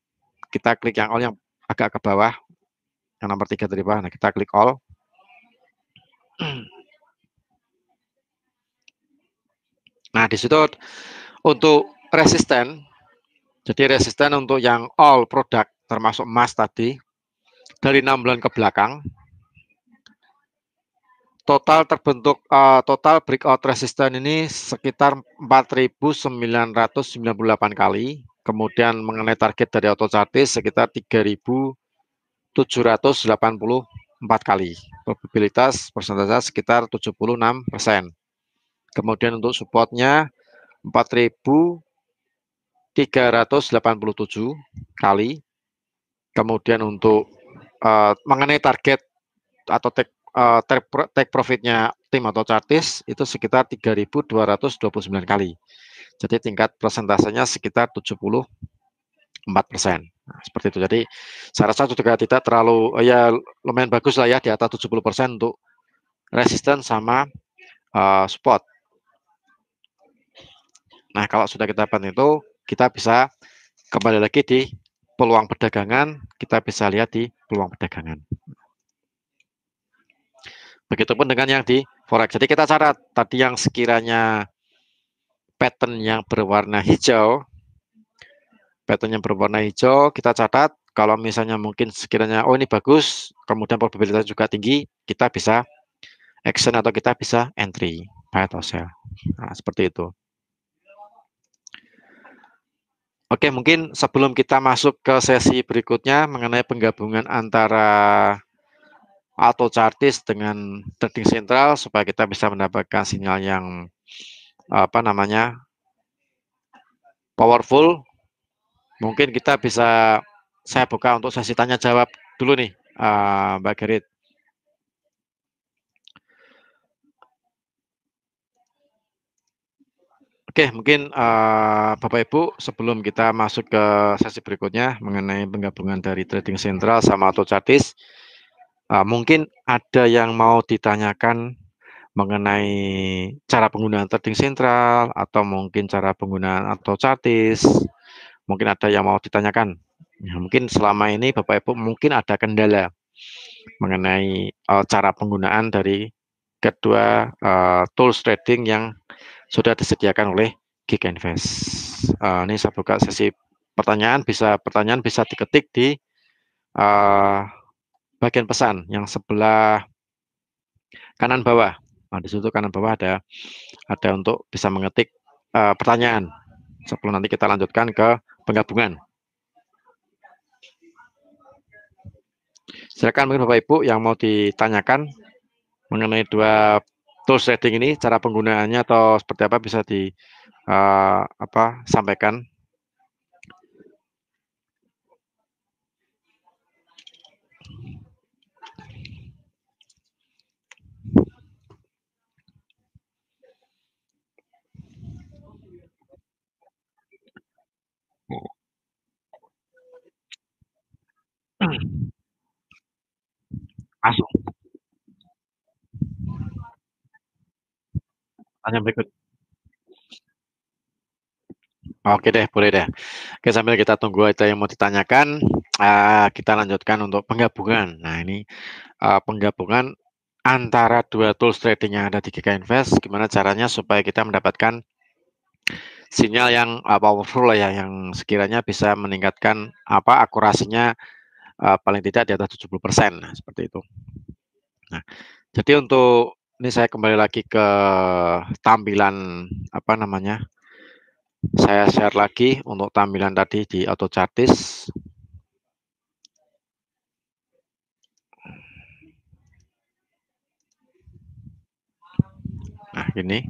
Kita klik yang all yang agak ke bawah. Yang nomor 3 dari bawah. Nah, kita klik all. Nah, di situ untuk resisten, jadi resisten untuk yang all produk termasuk emas tadi dari 6 bulan ke belakang total terbentuk total breakout resistance ini sekitar 4.998 kali. Kemudian mengenai target dari auto chartis sekitar 3.784 kali. Probabilitas persentase sekitar 76%. Kemudian untuk supportnya 4.387 kali. Kemudian untuk mengenai target atau take profitnya tim atau chartis itu sekitar 3.229 kali. Jadi tingkat persentasenya sekitar 74%. Nah, seperti itu. Jadi saya rasa juga tidak terlalu ya lumayan bagus lah ya di atas 70% untuk resisten sama support. Nah, kalau sudah kita dapat itu, kita bisa kembali lagi di peluang perdagangan, kita bisa lihat di peluang perdagangan. Begitupun dengan yang di forex. Jadi kita catat tadi yang sekiranya pattern yang berwarna hijau, kita catat. Kalau misalnya mungkin sekiranya oh ini bagus, kemudian probabilitas juga tinggi, kita bisa action atau kita bisa entry, buy atau sell. Nah, seperti itu. Oke, mungkin sebelum kita masuk ke sesi berikutnya mengenai penggabungan antara auto chartis dengan trading sentral supaya kita bisa mendapatkan sinyal yang apa namanya powerful. Mungkin kita bisa saya buka untuk sesi tanya jawab dulu nih, Mbak Gerit. Oke, mungkin Bapak Ibu sebelum kita masuk ke sesi berikutnya mengenai penggabungan dari trading sentral sama auto chartis, mungkin ada yang mau ditanyakan mengenai cara penggunaan trading sentral atau mungkin cara penggunaan auto chartis. Mungkin ada yang mau ditanyakan. Ya, mungkin selama ini Bapak Ibu mungkin ada kendala mengenai cara penggunaan dari kedua tools trading yang sudah disediakan oleh Geek Invest. Ini saya buka sesi pertanyaan bisa diketik di bagian pesan yang sebelah kanan bawah. Nah, di situ kanan bawah ada untuk bisa mengetik pertanyaan sebelum nanti kita lanjutkan ke penggabungan. Silakan mungkin Bapak Ibu yang mau ditanyakan mengenai dua tools trading ini, cara penggunaannya atau seperti apa bisa di sampaikan. Masuk. Tanya berikut. Oke deh, boleh deh. Oke, sambil kita tunggu itu yang mau ditanyakan, kita lanjutkan untuk penggabungan. Nah, ini penggabungan antara dua tools trading yang ada di GK Invest, gimana caranya supaya kita mendapatkan sinyal yang powerful lah ya, yang sekiranya bisa meningkatkan akurasinya paling tidak di atas 70%. Nah, seperti itu. Nah, jadi untuk ini saya kembali lagi ke tampilan saya share lagi untuk tampilan tadi di auto chartis. Nah, ini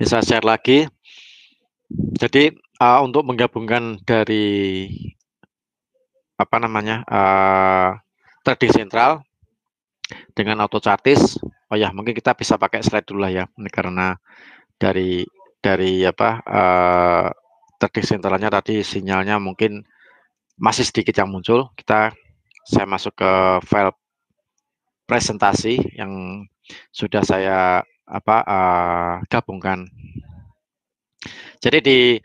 saya share lagi. Jadi untuk menggabungkan dari trading sentral dengan auto chartis. Oh ya, mungkin kita bisa pakai slide dulu lah ya, karena dari trading sentralnya tadi sinyalnya mungkin masih sedikit yang muncul. Saya masuk ke file presentasi yang sudah saya gabungkan. Jadi di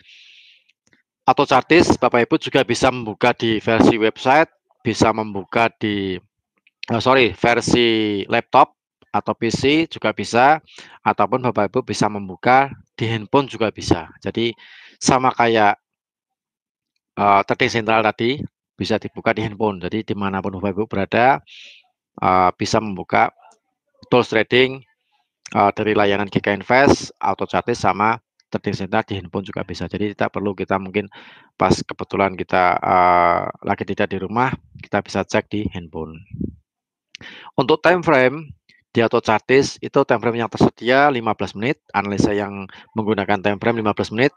auto chartis Bapak Ibu juga bisa membuka di versi website, bisa membuka di versi laptop atau PC juga bisa, ataupun Bapak Ibu bisa membuka di handphone juga bisa. Jadi sama kayak trading sentral tadi bisa dibuka di handphone. Jadi dimanapun Bapak Ibu berada bisa membuka tools trading dari layanan GK Invest, Auto Chartis sama trading center di handphone juga bisa. Jadi tidak perlu kita mungkin pas kebetulan kita lagi tidak di rumah, kita bisa cek di handphone. Untuk time frame di Auto Chartis itu time frame yang tersedia 15 menit, analisa yang menggunakan time frame 15 menit,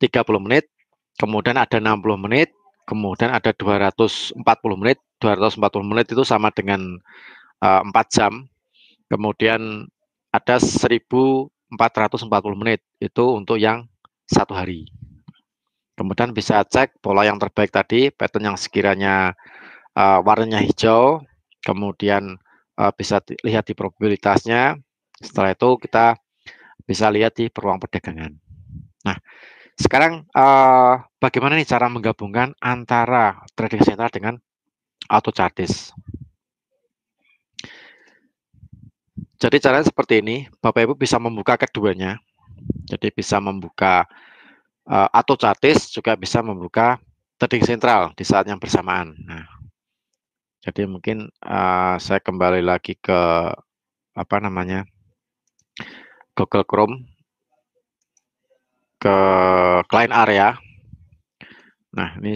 30 menit, kemudian ada 60 menit, kemudian ada 240 menit. 240 menit itu sama dengan 4 jam. Kemudian ada 1440 menit itu untuk yang 1 hari. Kemudian bisa cek pola yang terbaik tadi, pattern yang sekiranya warnanya hijau, kemudian bisa lihat di probabilitasnya. Setelah itu kita bisa lihat di peluang perdagangan. Nah, sekarang bagaimana nih cara menggabungkan antara trading center dengan Auto Chartis? Jadi caranya seperti ini, Bapak Ibu bisa membuka keduanya. Jadi bisa membuka Auto Chartis, juga bisa membuka trading sentral di saat yang bersamaan. Nah, jadi mungkin saya kembali lagi ke apa namanya Google Chrome, ke client area. Nah, ini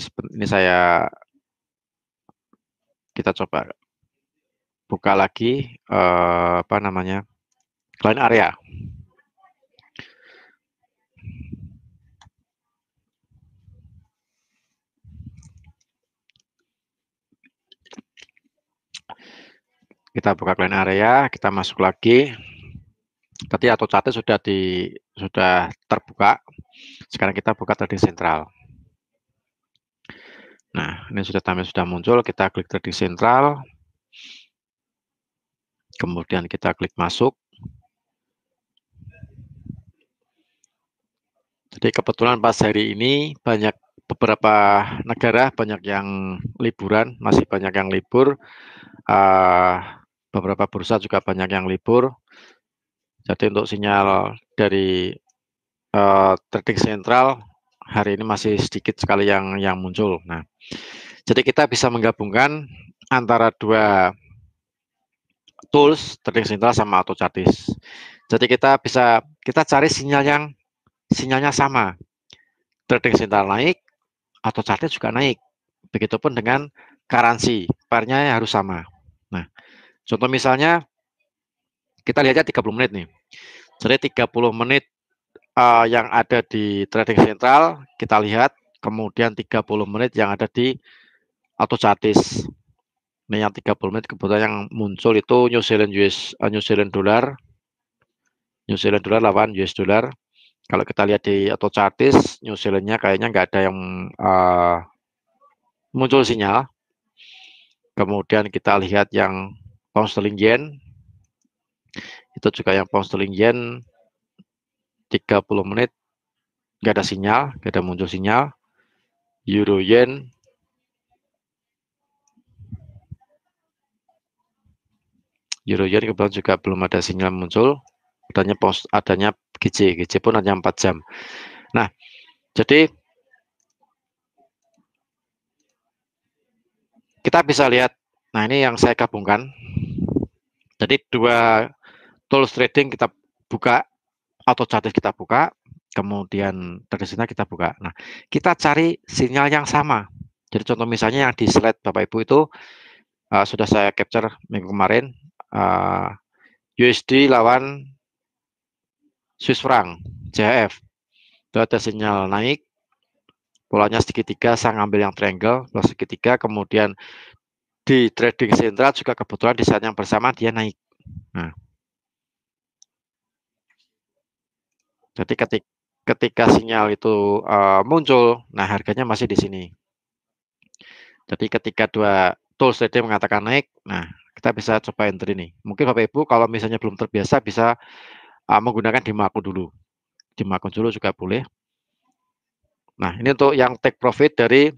kita coba buka lagi apa namanya client area. Kita buka client area, kita masuk lagi. Tadi Auto Chartis sudah terbuka. Sekarang kita buka trading sentral. Nah, ini sudah muncul. Kita klik trading sentral. Kemudian kita klik masuk. Jadi kebetulan pas hari ini beberapa negara banyak yang liburan, masih banyak yang libur. Beberapa bursa juga banyak yang libur. Jadi untuk sinyal dari trading sentral hari ini masih sedikit sekali yang muncul. Nah, jadi kita bisa menggabungkan antara dua tools trading sentral sama Auto Chartis. Jadi kita cari sinyalnya sama. Trading sentral naik, Auto Chartis juga naik. Begitupun dengan currency, pairnya harus sama. Nah, contoh misalnya kita lihatnya 30 menit nih. Jadi 30 menit yang ada di trading sentral kita lihat, kemudian 30 menit yang ada di Auto Chartis. Ini yang 30 menit kebetulan yang muncul itu New Zealand dollar, lawan US dollar. Kalau kita lihat di Auto Chartis, New Zealand-nya kayaknya nggak ada yang muncul sinyal. Kemudian kita lihat yang pound sterling yen, itu juga yang pound sterling yen 30 menit nggak ada sinyal, nggak ada muncul sinyal. Euro yen kebetulan juga belum ada sinyal muncul. Adanya GJ pun hanya 4 jam. Nah, jadi kita bisa lihat. Nah, ini yang saya gabungkan. Jadi dua tools trading kita buka, Auto Chartis kita buka, kemudian tradisional kita buka. Nah, kita cari sinyal yang sama. Jadi contoh misalnya yang di slide Bapak Ibu itu sudah saya capture minggu kemarin, USD lawan Swiss franc, CHF. Itu ada sinyal naik, polanya segitiga, saya ngambil yang triangle, plus segitiga, kemudian di trading sentral juga kebetulan di saat yang bersama dia naik. Nah, jadi ketika sinyal itu muncul, nah harganya masih di sini. Jadi ketika dua tools trading mengatakan naik, nah kita bisa coba enter ini. Mungkin Bapak Ibu kalau misalnya belum terbiasa bisa menggunakan demo akun dulu. Demo akun dulu juga boleh. Nah, ini untuk yang take profit dari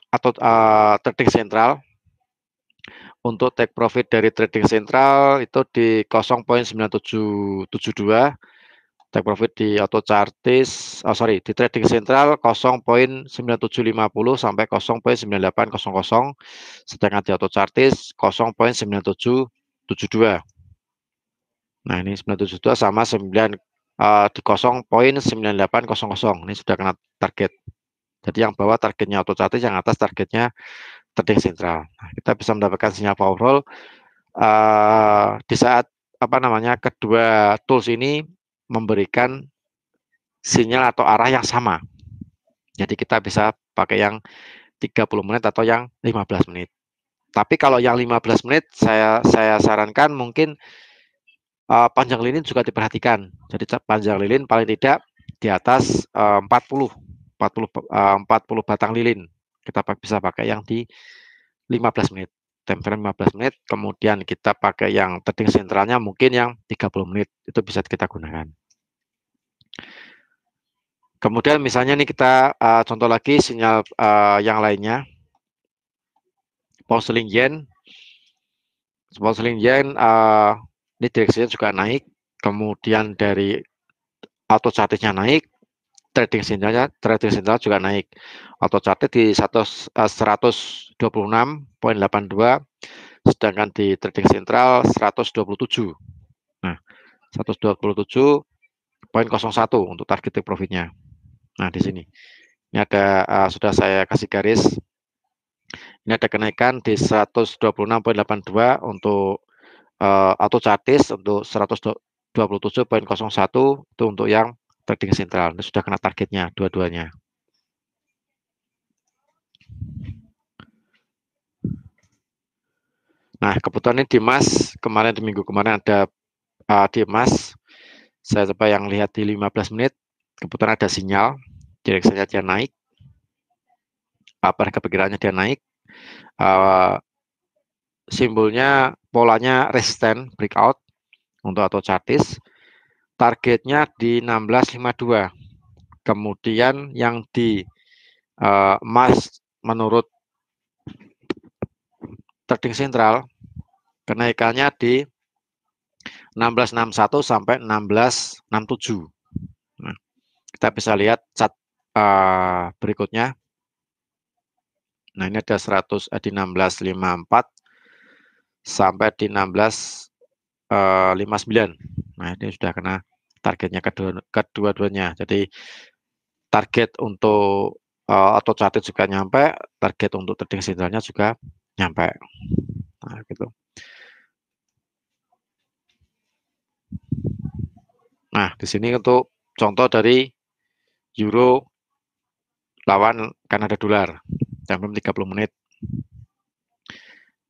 atau trading sentral. Untuk take profit dari trading sentral itu di 0.9772. Take profit di Auto Chartis, di trading sentral 0.9750 sampai 0.9800, sedangkan di Auto Chartis 0.9772. Nah, ini 972 sama 9 di 0,9800. Ini sudah kena target. Jadi yang bawah targetnya auto chartis, yang atas targetnya trading sentral. Nah, kita bisa mendapatkan sinyal powerful di saat apa namanya kedua tools ini memberikan sinyal atau arah yang sama. Jadi kita bisa pakai yang 30 menit atau yang 15 menit. Tapi kalau yang 15 menit saya sarankan mungkin panjang lilin juga diperhatikan. Jadi panjang lilin paling tidak di atas 40 batang lilin. Kita bisa pakai yang di 15 menit. Time frame 15 menit, kemudian kita pakai yang trading sentralnya mungkin yang 30 menit. Itu bisa kita gunakan. Kemudian misalnya nih kita contoh lagi sinyal yang lainnya. Pound sterling yen. Pound sterling yen ini direksinya juga naik. Kemudian dari auto chartisnya naik, trading sentral juga naik. Auto charted di 126,82, sedangkan di trading sentral 127. Nah, 127,01 untuk target take profitnya. Nah, di sini. Ini ada sudah saya kasih garis. Ini ada kenaikan di 126,82 untuk auto chartis, untuk 127,01 itu untuk yang trading sentral. Ini sudah kena targetnya dua-duanya. Nah, kebetulan ini Dimas kemarin di minggu kemarin ada Dimas. Saya coba yang lihat di 15 menit. Kebetulan ada sinyal, direksinya dia naik. Apa kepikirannya dia naik? Simbolnya polanya resisten breakout untuk auto chartis. Targetnya di 1652. Kemudian yang di emas menurut trading sentral kenaikannya di 1661 sampai 1667. Nah, kita bisa lihat chart berikutnya. Nah, ini ada 100 di 1654 sampai di 1659. Nah, ini sudah kena targetnya kedua-duanya. Jadi target untuk auto charted juga nyampe, target untuk trading sentralnya juga nyampe. Nah, gitu. Nah, di sini untuk contoh dari euro lawan Kanada dolar jam 30 menit.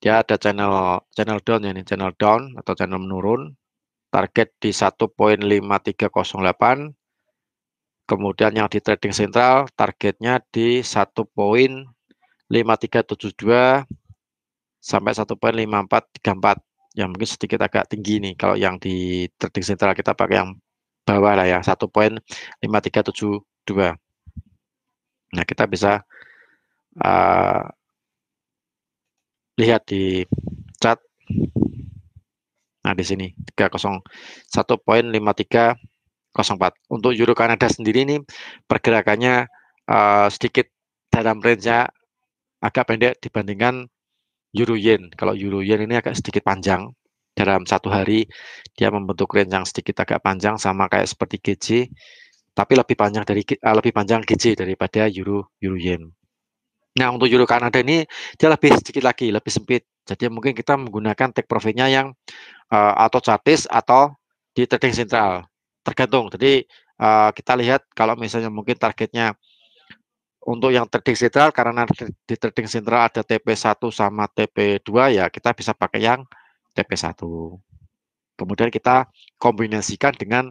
Dia ada channel down ya, ini channel down atau channel menurun. Target di 1,5308. Kemudian yang di trading sentral targetnya di 1,5372 sampai 1,5434. Yang mungkin sedikit agak tinggi nih kalau yang di trading sentral, kita pakai yang bawah lah ya, 1,5372. Nah, kita bisa lihat di chart. Nah, di sini 1,5304. Untuk euro Kanada sendiri ini pergerakannya sedikit dalam range-nya agak pendek dibandingkan euro yen. Kalau euro yen ini agak sedikit panjang. Dalam satu hari dia membentuk range yang sedikit agak panjang, sama kayak seperti GJ, tapi lebih panjang GJ daripada euro yen. Nah, untuk euro Kanada ini dia lebih sedikit lagi, lebih sempit. Jadi mungkin kita menggunakan take profitnya yang auto chartis atau di trading sentral. Tergantung. Jadi kita lihat kalau misalnya mungkin targetnya untuk yang trading sentral, karena di trading sentral ada TP1 sama TP2, ya kita bisa pakai yang TP1. Kemudian kita kombinasikan dengan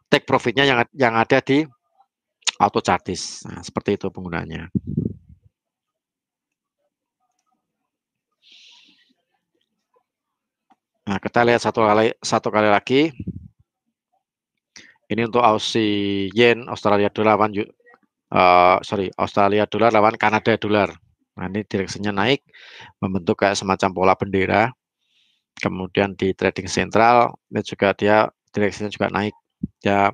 take profitnya yang ada di auto chartis. Nah, seperti itu penggunaannya. Nah, kita lihat satu kali lagi. Ini untuk Aussie Yen, Australia dolar lawan Australia dolar lawan Kanada dolar. Nah, ini direksinya naik, membentuk kayak semacam pola bendera. Kemudian di trading sentral ini juga dia direksinya juga naik. Ya,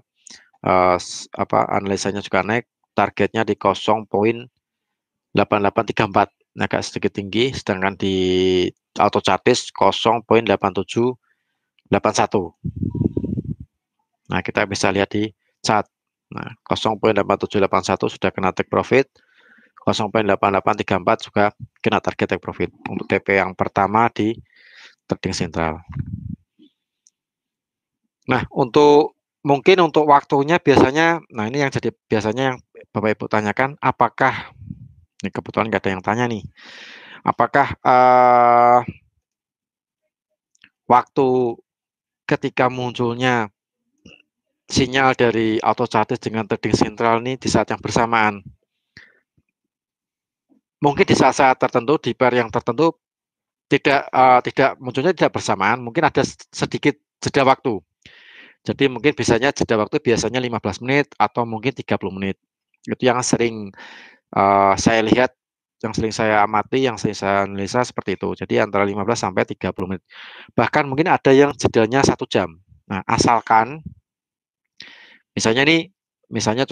analisanya juga naik. Targetnya di 0,8834. Agak sedikit tinggi, sedangkan di auto chartis 0,8781. Nah, kita bisa lihat di chart. Nah, 0,8781 sudah kena take profit, 0,8834 juga kena target take profit untuk TP yang pertama di trading sentral. Nah, mungkin untuk waktunya biasanya, nah ini yang jadi biasanya yang Bapak Ibu tanyakan, apakah ini kebetulan nggak ada yang tanya nih, apakah waktu ketika munculnya sinyal dari auto chartis dengan trading sentral ini di saat yang bersamaan, mungkin di saat-saat tertentu di pair yang tertentu tidak munculnya tidak bersamaan, mungkin ada sedikit jeda waktu. Jadi mungkin jeda waktu biasanya 15 menit atau mungkin 30 menit. Itu yang sering saya lihat, yang sering saya amati, yang sering saya analisa seperti itu. Jadi antara 15 sampai 30 menit. Bahkan mungkin ada yang jedanya 1 jam. Nah, asalkan misalnya nih, misalnya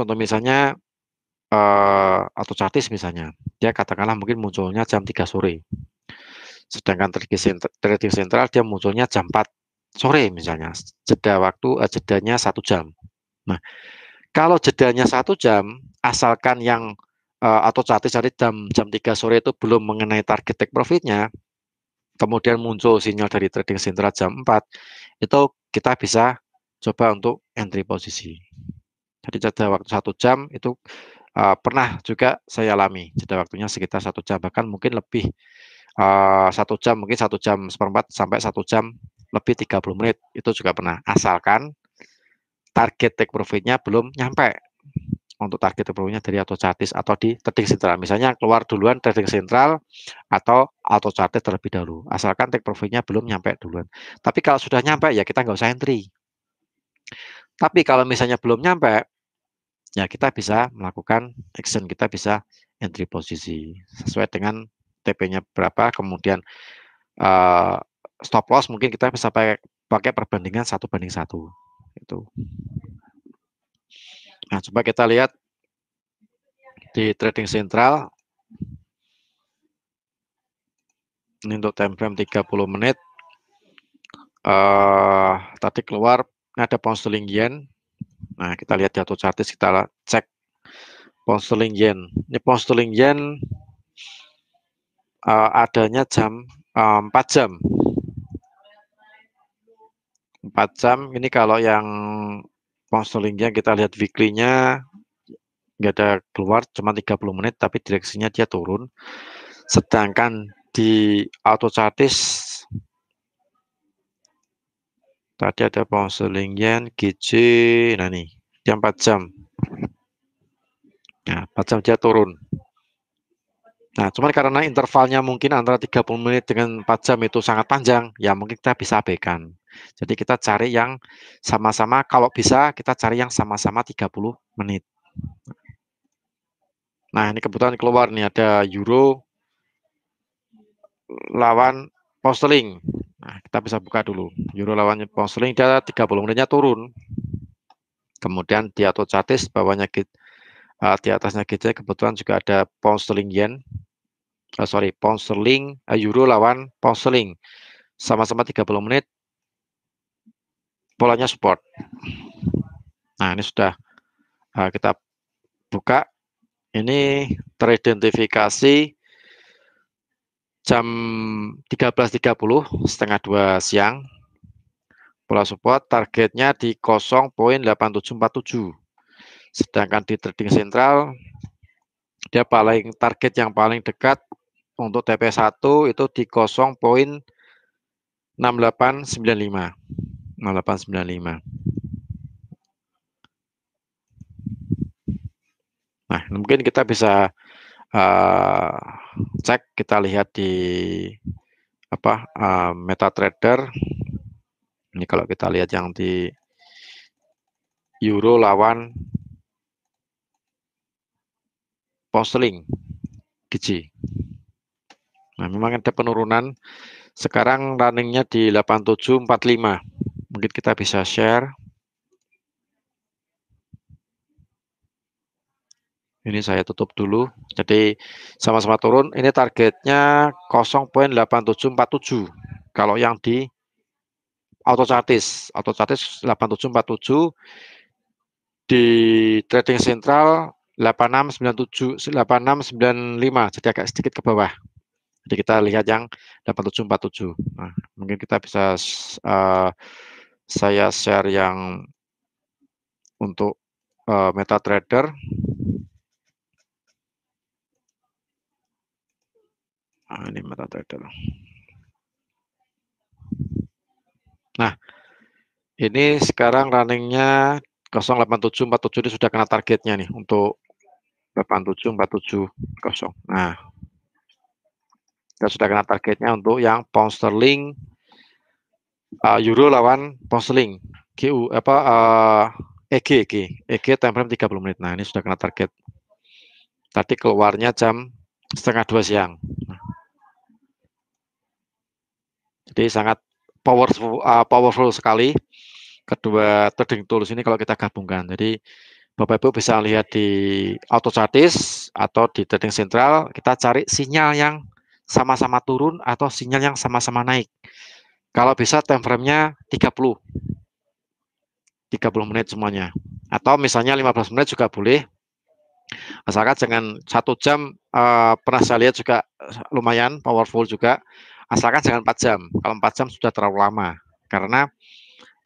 auto chartis misalnya, dia katakanlah mungkin munculnya jam 3 sore. Sedangkan trading sentral dia munculnya jam 4 sore misalnya. Jedanya 1 jam. Nah, kalau jedanya 1 jam, asalkan yang auto chartis dari jam 3 sore itu belum mengenai target take profitnya, kemudian muncul sinyal dari trading sentral jam 4, itu kita bisa coba untuk entry posisi. Jadi jeda waktu 1 jam itu pernah juga saya alami, jeda waktunya sekitar 1 jam, bahkan mungkin lebih 1 jam, mungkin 1 jam seperempat sampai 1 jam lebih 30 menit, itu juga pernah, asalkan target take profitnya belum nyampe. Untuk target take profitnya dari auto chartis atau di trading sentral, misalnya keluar duluan trading sentral atau auto chartis terlebih dahulu, asalkan take profitnya belum nyampe duluan. Tapi kalau sudah nyampe ya kita nggak usah entry. Tapi kalau misalnya belum nyampe, ya kita bisa melakukan action, kita bisa entry posisi sesuai dengan TP-nya berapa, kemudian stop loss mungkin kita bisa pakai perbandingan 1:1 itu. Nah, coba kita lihat di trading sentral. Ini untuk time frame 30 menit. Tadi keluar ada pound sterling yen. Nah, kita lihat di auto chartis, kita cek pound sterling yen. Ini pound sterling yen adanya jam 4 jam. 4 jam ini kalau yang pound sterling yen kita lihat weekly-nya nggak ada keluar, cuma 30 menit tapi direksinya dia turun. Sedangkan di auto chartis tadi ada pound sterling yen, GJ, nah nih dia 4 jam. Nah, 4 jam dia turun. Nah, cuman karena intervalnya mungkin antara 30 menit dengan 4 jam itu sangat panjang, ya mungkin kita bisa abaikan. Jadi kita cari yang sama-sama, kalau bisa kita cari yang sama-sama 30 menit. Nah, ini kebetulan keluar nih ada euro lawan pound sterling. Nah, kita bisa buka dulu. Euro lawan pound sterling dia 30 menitnya turun. Kemudian di auto chartis bawahnya di atasnya GC kebetulan juga ada pound sterling yen. Pound sterling euro lawan pound sterling. Sama-sama 30 menit polanya support. Nah, ini sudah kita buka. Ini teridentifikasi jam 13.30, setengah 2 siang. Pola support targetnya di 0,8747. Sedangkan di trading sentral dia target yang paling dekat untuk TP1 itu di 0,6895. 6895. Nah, mungkin kita bisa cek, kita lihat di MetaTrader. Ini kalau kita lihat yang di euro lawan pound sterling GC. Nah, memang ada penurunan. Sekarang runningnya di 8745. Mungkin kita bisa share. Ini saya tutup dulu. Jadi sama-sama turun. Ini targetnya 0,8747. Kalau yang di auto chartis 8747 di trading sentral 8697 8695, jadi agak sedikit ke bawah. Jadi kita lihat yang 8747. Nah, mungkin kita bisa saya share yang untuk MetaTrader. Nah, ini MetaTrader. Nah, ini sekarang runningnya 08747 ini sudah kena targetnya nih untuk 87470. Nah, kita sudah kena targetnya untuk yang pound sterling, euro lawan pound sterling, GU apa EG time frame 30 menit. Nah, ini sudah kena target. Tadi keluarnya jam setengah 2 siang. Jadi sangat powerful sekali kedua trading tools ini kalau kita gabungkan. Jadi Bapak Ibu bisa lihat di auto chartis atau di trading sentral, kita cari sinyal yang sama-sama turun atau sinyal yang sama-sama naik. Kalau bisa time frame-nya 30 menit semuanya. Atau misalnya 15 menit juga boleh. Asalkan jangan 1 jam, pernah saya lihat juga lumayan powerful juga. Asalkan jangan 4 jam. Kalau 4 jam sudah terlalu lama. Karena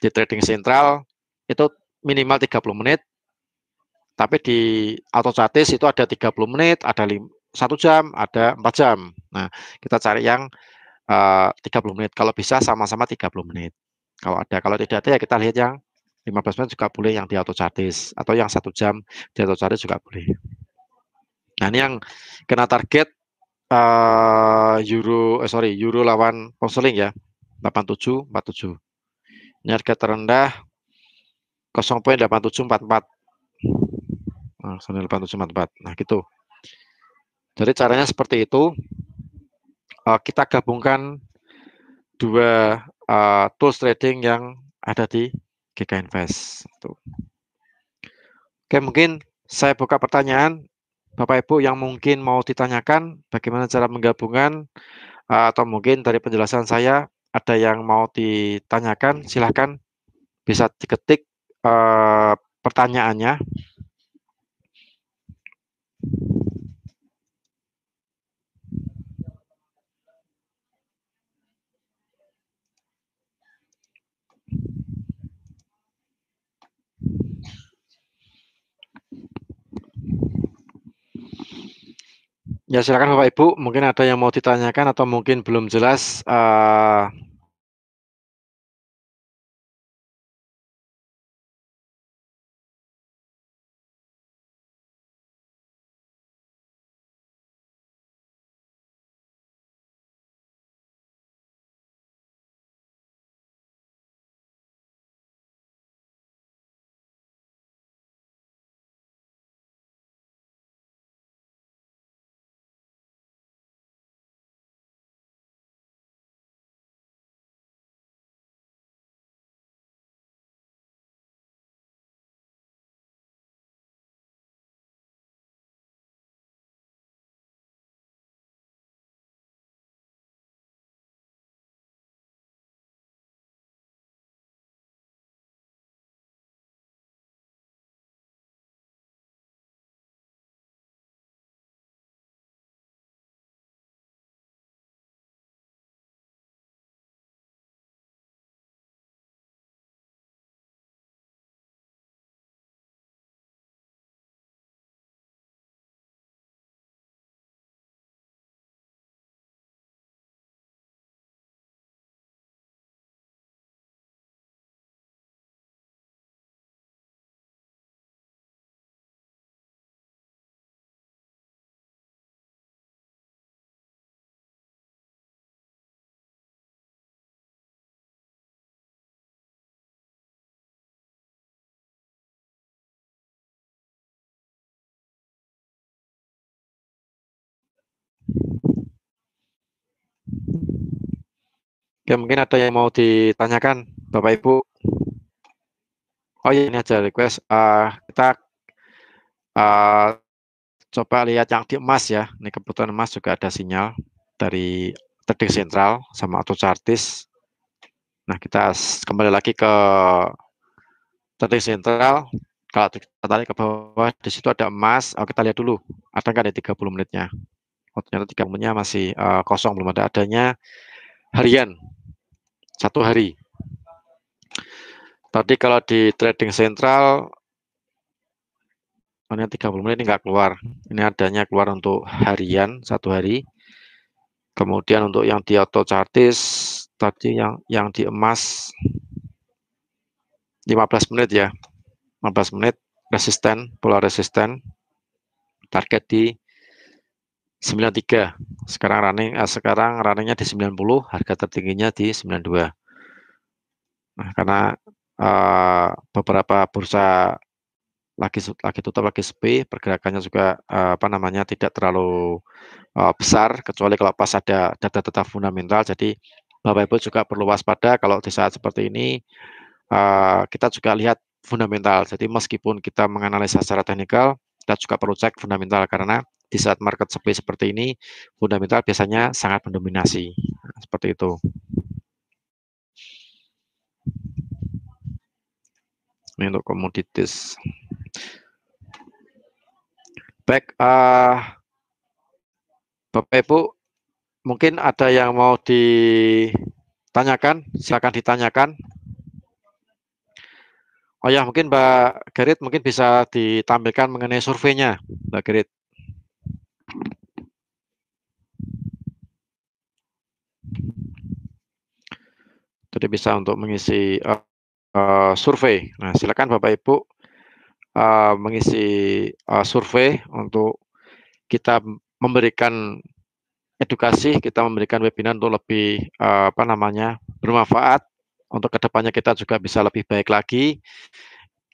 di trading sentral itu minimal 30 menit, tapi di auto chartis itu ada 30 menit, ada 1 jam, ada 4 jam. Nah, kita cari yang 30 menit. Kalau bisa sama-sama 30 menit. Kalau tidak ada ya kita lihat yang 15 menit juga boleh yang di auto chartis atau yang 1 jam di auto chartis juga boleh. Nah, ini yang kena target euro lawan pound sterling ya, 8747. Ini harga terendah 0,8744. Nah, 0,8744. Nah, gitu. Jadi caranya seperti itu. Kita gabungkan dua tools trading yang ada di GK Invest. Oke, mungkin saya buka pertanyaan Bapak Ibu yang mungkin mau ditanyakan bagaimana cara menggabungkan, atau mungkin dari penjelasan saya ada yang mau ditanyakan, silahkan bisa diketik pertanyaannya. Ya, silakan Bapak Ibu, mungkin ada yang mau ditanyakan atau mungkin belum jelas. Ya, mungkin ada yang mau ditanyakan Bapak Ibu. Oh iya, ini aja request. Kita coba lihat yang di emas ya. Ini kebetulan emas juga ada sinyal dari trading sentral sama auto chartis. Nah, kita kembali lagi ke trading sentral. Kalau kita tarik ke bawah, di situ ada emas. Oh, kita lihat dulu, ada nggak ada 30 menitnya? Oh, ternyata 30 menitnya masih kosong, belum ada adanya harian, 1 hari. Tadi kalau di trading sentral, hanya 30 menit ini nggak keluar. Ini adanya keluar untuk harian, 1 hari. Kemudian untuk yang di auto chartis, tadi yang di emas 15 menit ya. 15 menit resisten, pola resisten, target di 93. Sekarang runningnya di 90, harga tertingginya di 92. Nah, karena beberapa bursa lagi tutup lagi sepi, pergerakannya juga apa namanya tidak terlalu besar, kecuali kalau pas ada data-data fundamental. Jadi Bapak Ibu juga perlu waspada kalau di saat seperti ini kita juga lihat fundamental. Jadi meskipun kita menganalisa secara teknikal, kita juga perlu cek fundamental karena di saat market sepi seperti ini, fundamental biasanya sangat mendominasi. Nah, seperti itu. Ini untuk komoditis. Baik, Bapak Ibu, mungkin ada yang mau ditanyakan, silakan ditanyakan. Oh ya, mungkin Mbak Gerit mungkin bisa ditampilkan mengenai surveinya, Mbak Gerit. Jadi bisa untuk mengisi survei. Nah, silakan Bapak Ibu mengisi survei untuk kita memberikan edukasi, kita memberikan webinar untuk lebih apa namanya bermanfaat. Untuk kedepannya kita juga bisa lebih baik lagi.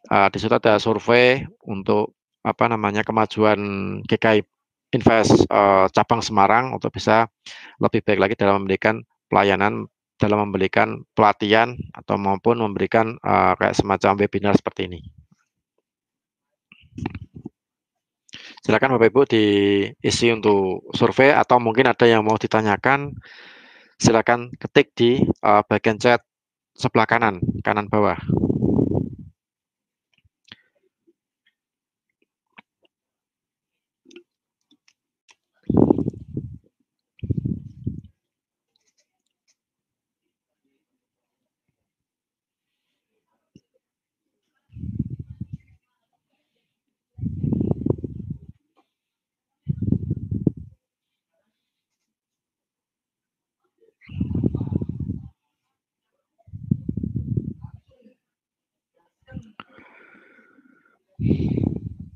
Di situ ada survei untuk apa namanya kemajuan GKI Invest cabang Semarang untuk bisa lebih baik lagi dalam memberikan pelayanan, dalam memberikan pelatihan atau maupun memberikan kayak semacam webinar seperti ini. Silakan Bapak Ibu diisi untuk survei atau mungkin ada yang mau ditanyakan, silakan ketik di bagian chat sebelah kanan bawah.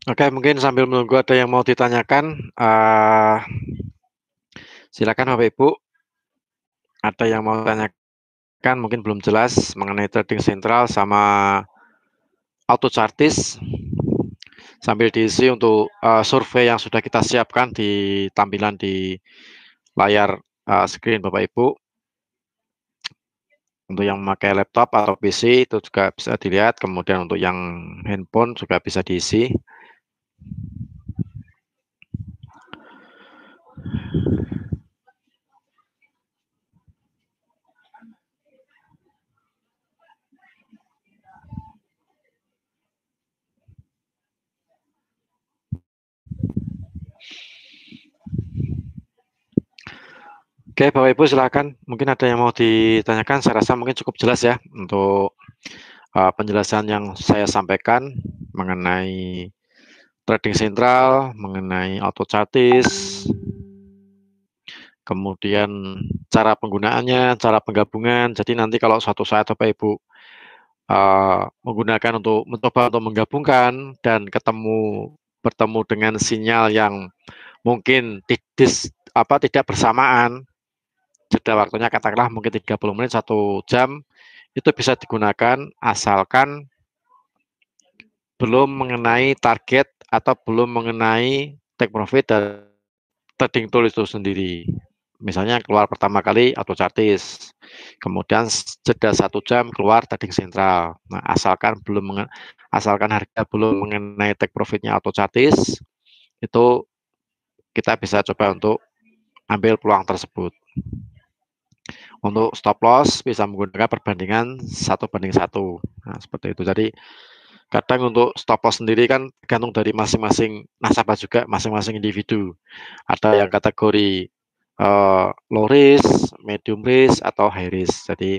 Oke, mungkin sambil menunggu ada yang mau ditanyakan, silakan Bapak Ibu, ada yang mau tanyakan mungkin belum jelas mengenai trading sentral sama auto chartis, sambil diisi untuk survei yang sudah kita siapkan di tampilan di layar screen Bapak Ibu. Untuk yang memakai laptop atau PC itu juga bisa dilihat, kemudian untuk yang handphone juga bisa diisi. Oke, Bapak Ibu silakan. Mungkin ada yang mau ditanyakan. Saya rasa mungkin cukup jelas ya untuk penjelasan yang saya sampaikan mengenai trading sentral, mengenai auto chartis, kemudian cara penggunaannya, cara penggabungan. Jadi nanti kalau suatu saat Bapak Ibu menggunakan untuk mencoba untuk menggabungkan dan bertemu dengan sinyal yang mungkin tidak bersamaan, jeda waktunya katakanlah mungkin 30 menit, 1 jam, itu bisa digunakan asalkan belum mengenai target atau belum mengenai take profit dan trading tool itu sendiri. Misalnya keluar pertama kali auto chartis, kemudian jeda 1 jam keluar trading sentral. Nah, asalkan harga belum mengenai take profitnya auto chartis, itu kita bisa coba untuk ambil peluang tersebut. Untuk stop loss bisa menggunakan perbandingan 1:1. Nah, seperti itu. Jadi kadang untuk stop loss sendiri kan tergantung dari masing-masing nasabah juga, masing-masing individu. Ada yang kategori low risk, medium risk, atau high risk. Jadi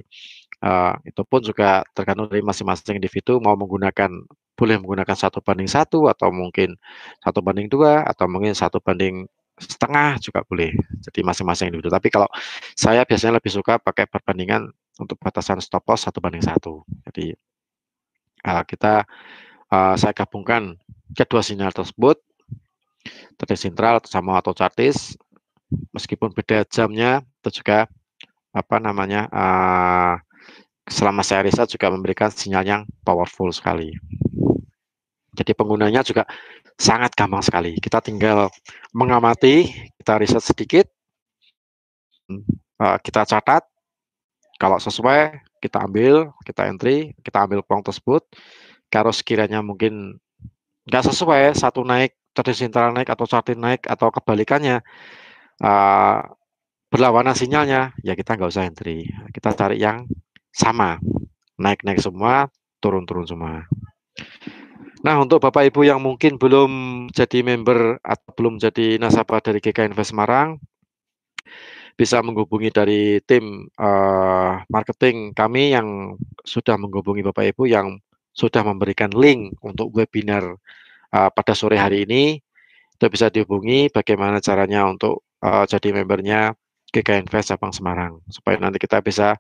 itu pun juga tergantung dari masing-masing individu mau menggunakan, boleh menggunakan 1:1 atau mungkin 1:2 atau mungkin 1:setengah juga boleh. Jadi masing-masing individu. Tapi kalau saya biasanya lebih suka pakai perbandingan untuk batasan stop loss 1:1. Jadi saya gabungkan kedua sinyal tersebut, trading sentral sama atau chartis, meskipun beda jamnya, itu juga apa namanya selama saya riset juga memberikan sinyal yang powerful sekali. Jadi penggunanya juga sangat gampang sekali. Kita tinggal mengamati, kita riset sedikit, kita catat, kalau sesuai kita ambil, kita entry, kita ambil peluang tersebut. Kalau sekiranya mungkin nggak sesuai, satu naik, trading sentral naik atau charting naik atau kebalikannya, berlawanan sinyalnya, ya kita nggak usah entry. Kita cari yang sama, naik-naik semua, turun-turun semua. Nah, untuk Bapak Ibu yang mungkin belum jadi member atau belum jadi nasabah dari GK Invest Semarang, bisa menghubungi dari tim marketing kami yang sudah menghubungi Bapak Ibu yang sudah memberikan link untuk webinar pada sore hari ini. Itu bisa dihubungi bagaimana caranya untuk jadi membernya GK Invest Cabang Semarang, supaya nanti kita bisa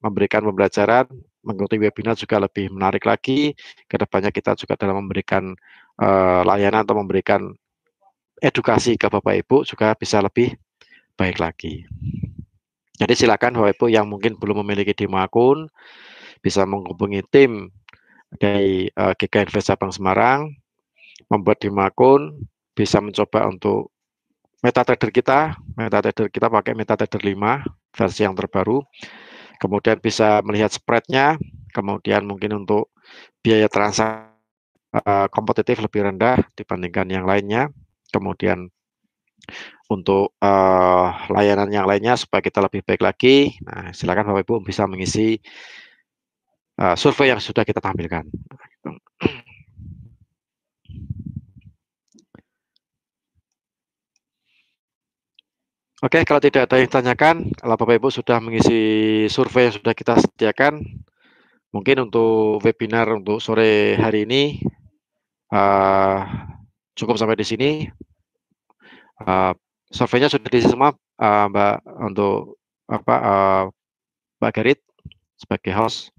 memberikan pembelajaran, mengikuti webinar juga lebih menarik lagi. Kedepannya kita juga dalam memberikan layanan atau memberikan edukasi ke Bapak Ibu juga bisa lebih baik lagi. Jadi silakan Bapak Ibu yang mungkin belum memiliki demo akun bisa menghubungi tim dari GK Invest Cabang Semarang, membuat demo akun, bisa mencoba untuk MetaTrader kita pakai MetaTrader 5 versi yang terbaru. Kemudian bisa melihat spreadnya, kemudian mungkin untuk biaya transaksi kompetitif lebih rendah dibandingkan yang lainnya. Kemudian untuk layanan yang lainnya supaya kita lebih baik lagi. Nah, silakan Bapak Ibu bisa mengisi survei yang sudah kita tampilkan. Oke, kalau tidak ada yang ditanyakan, kalau Bapak Ibu sudah mengisi survei yang sudah kita sediakan, mungkin untuk webinar untuk sore hari ini cukup sampai di sini. Surveinya sudah diisi semua, Mbak, untuk apa, Mbak Garit sebagai host.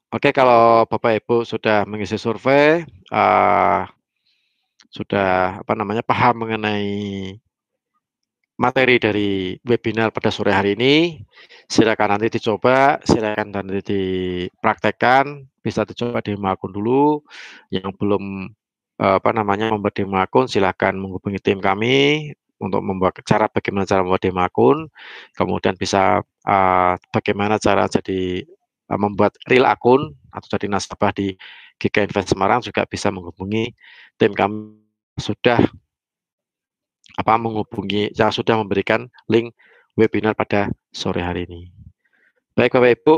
Oke, kalau Bapak Ibu sudah mengisi survei, sudah paham mengenai materi dari webinar pada sore hari ini, silakan nanti dicoba, silakan nanti dipraktekkan, bisa dicoba demo akun dulu. Yang belum membuat demo akun, silakan menghubungi tim kami untuk bagaimana cara membuat demo akun, kemudian bisa bagaimana cara jadi membuat real akun atau jadi nasabah di GK Invest Semarang juga bisa menghubungi tim kami sudah menghubungi yang sudah memberikan link webinar pada sore hari ini. Baik Bapak Ibu,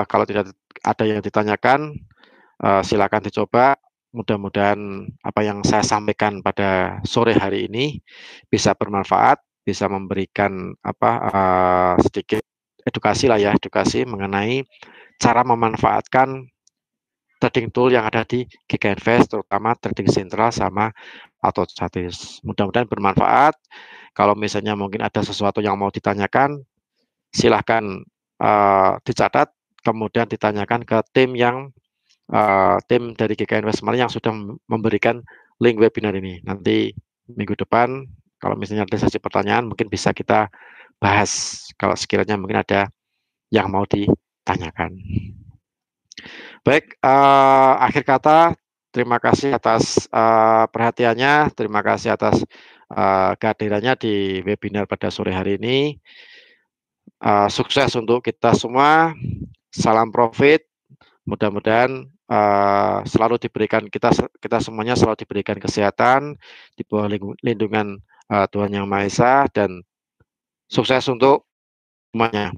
kalau tidak ada yang ditanyakan, silakan dicoba. Mudah-mudahan apa yang saya sampaikan pada sore hari ini bisa bermanfaat, bisa memberikan sedikit edukasi lah ya, edukasi mengenai cara memanfaatkan trading tool yang ada di GK Invest, terutama trading sentral sama atau statis. Mudah-mudahan bermanfaat. Kalau misalnya mungkin ada sesuatu yang mau ditanyakan, silahkan dicatat, kemudian ditanyakan ke tim dari GK Invest Semarang yang sudah memberikan link webinar ini. Nanti minggu depan, kalau misalnya ada sesi pertanyaan, mungkin bisa kita bahas kalau sekiranya mungkin ada yang mau ditanyakan. Baik, akhir kata, terima kasih atas perhatiannya, terima kasih atas kehadirannya di webinar pada sore hari ini. Sukses untuk kita semua, salam profit, mudah-mudahan selalu diberikan kita semuanya selalu diberikan kesehatan, di bawah lindungan, Tuhan Yang Maha Esa dan sukses untuk semuanya.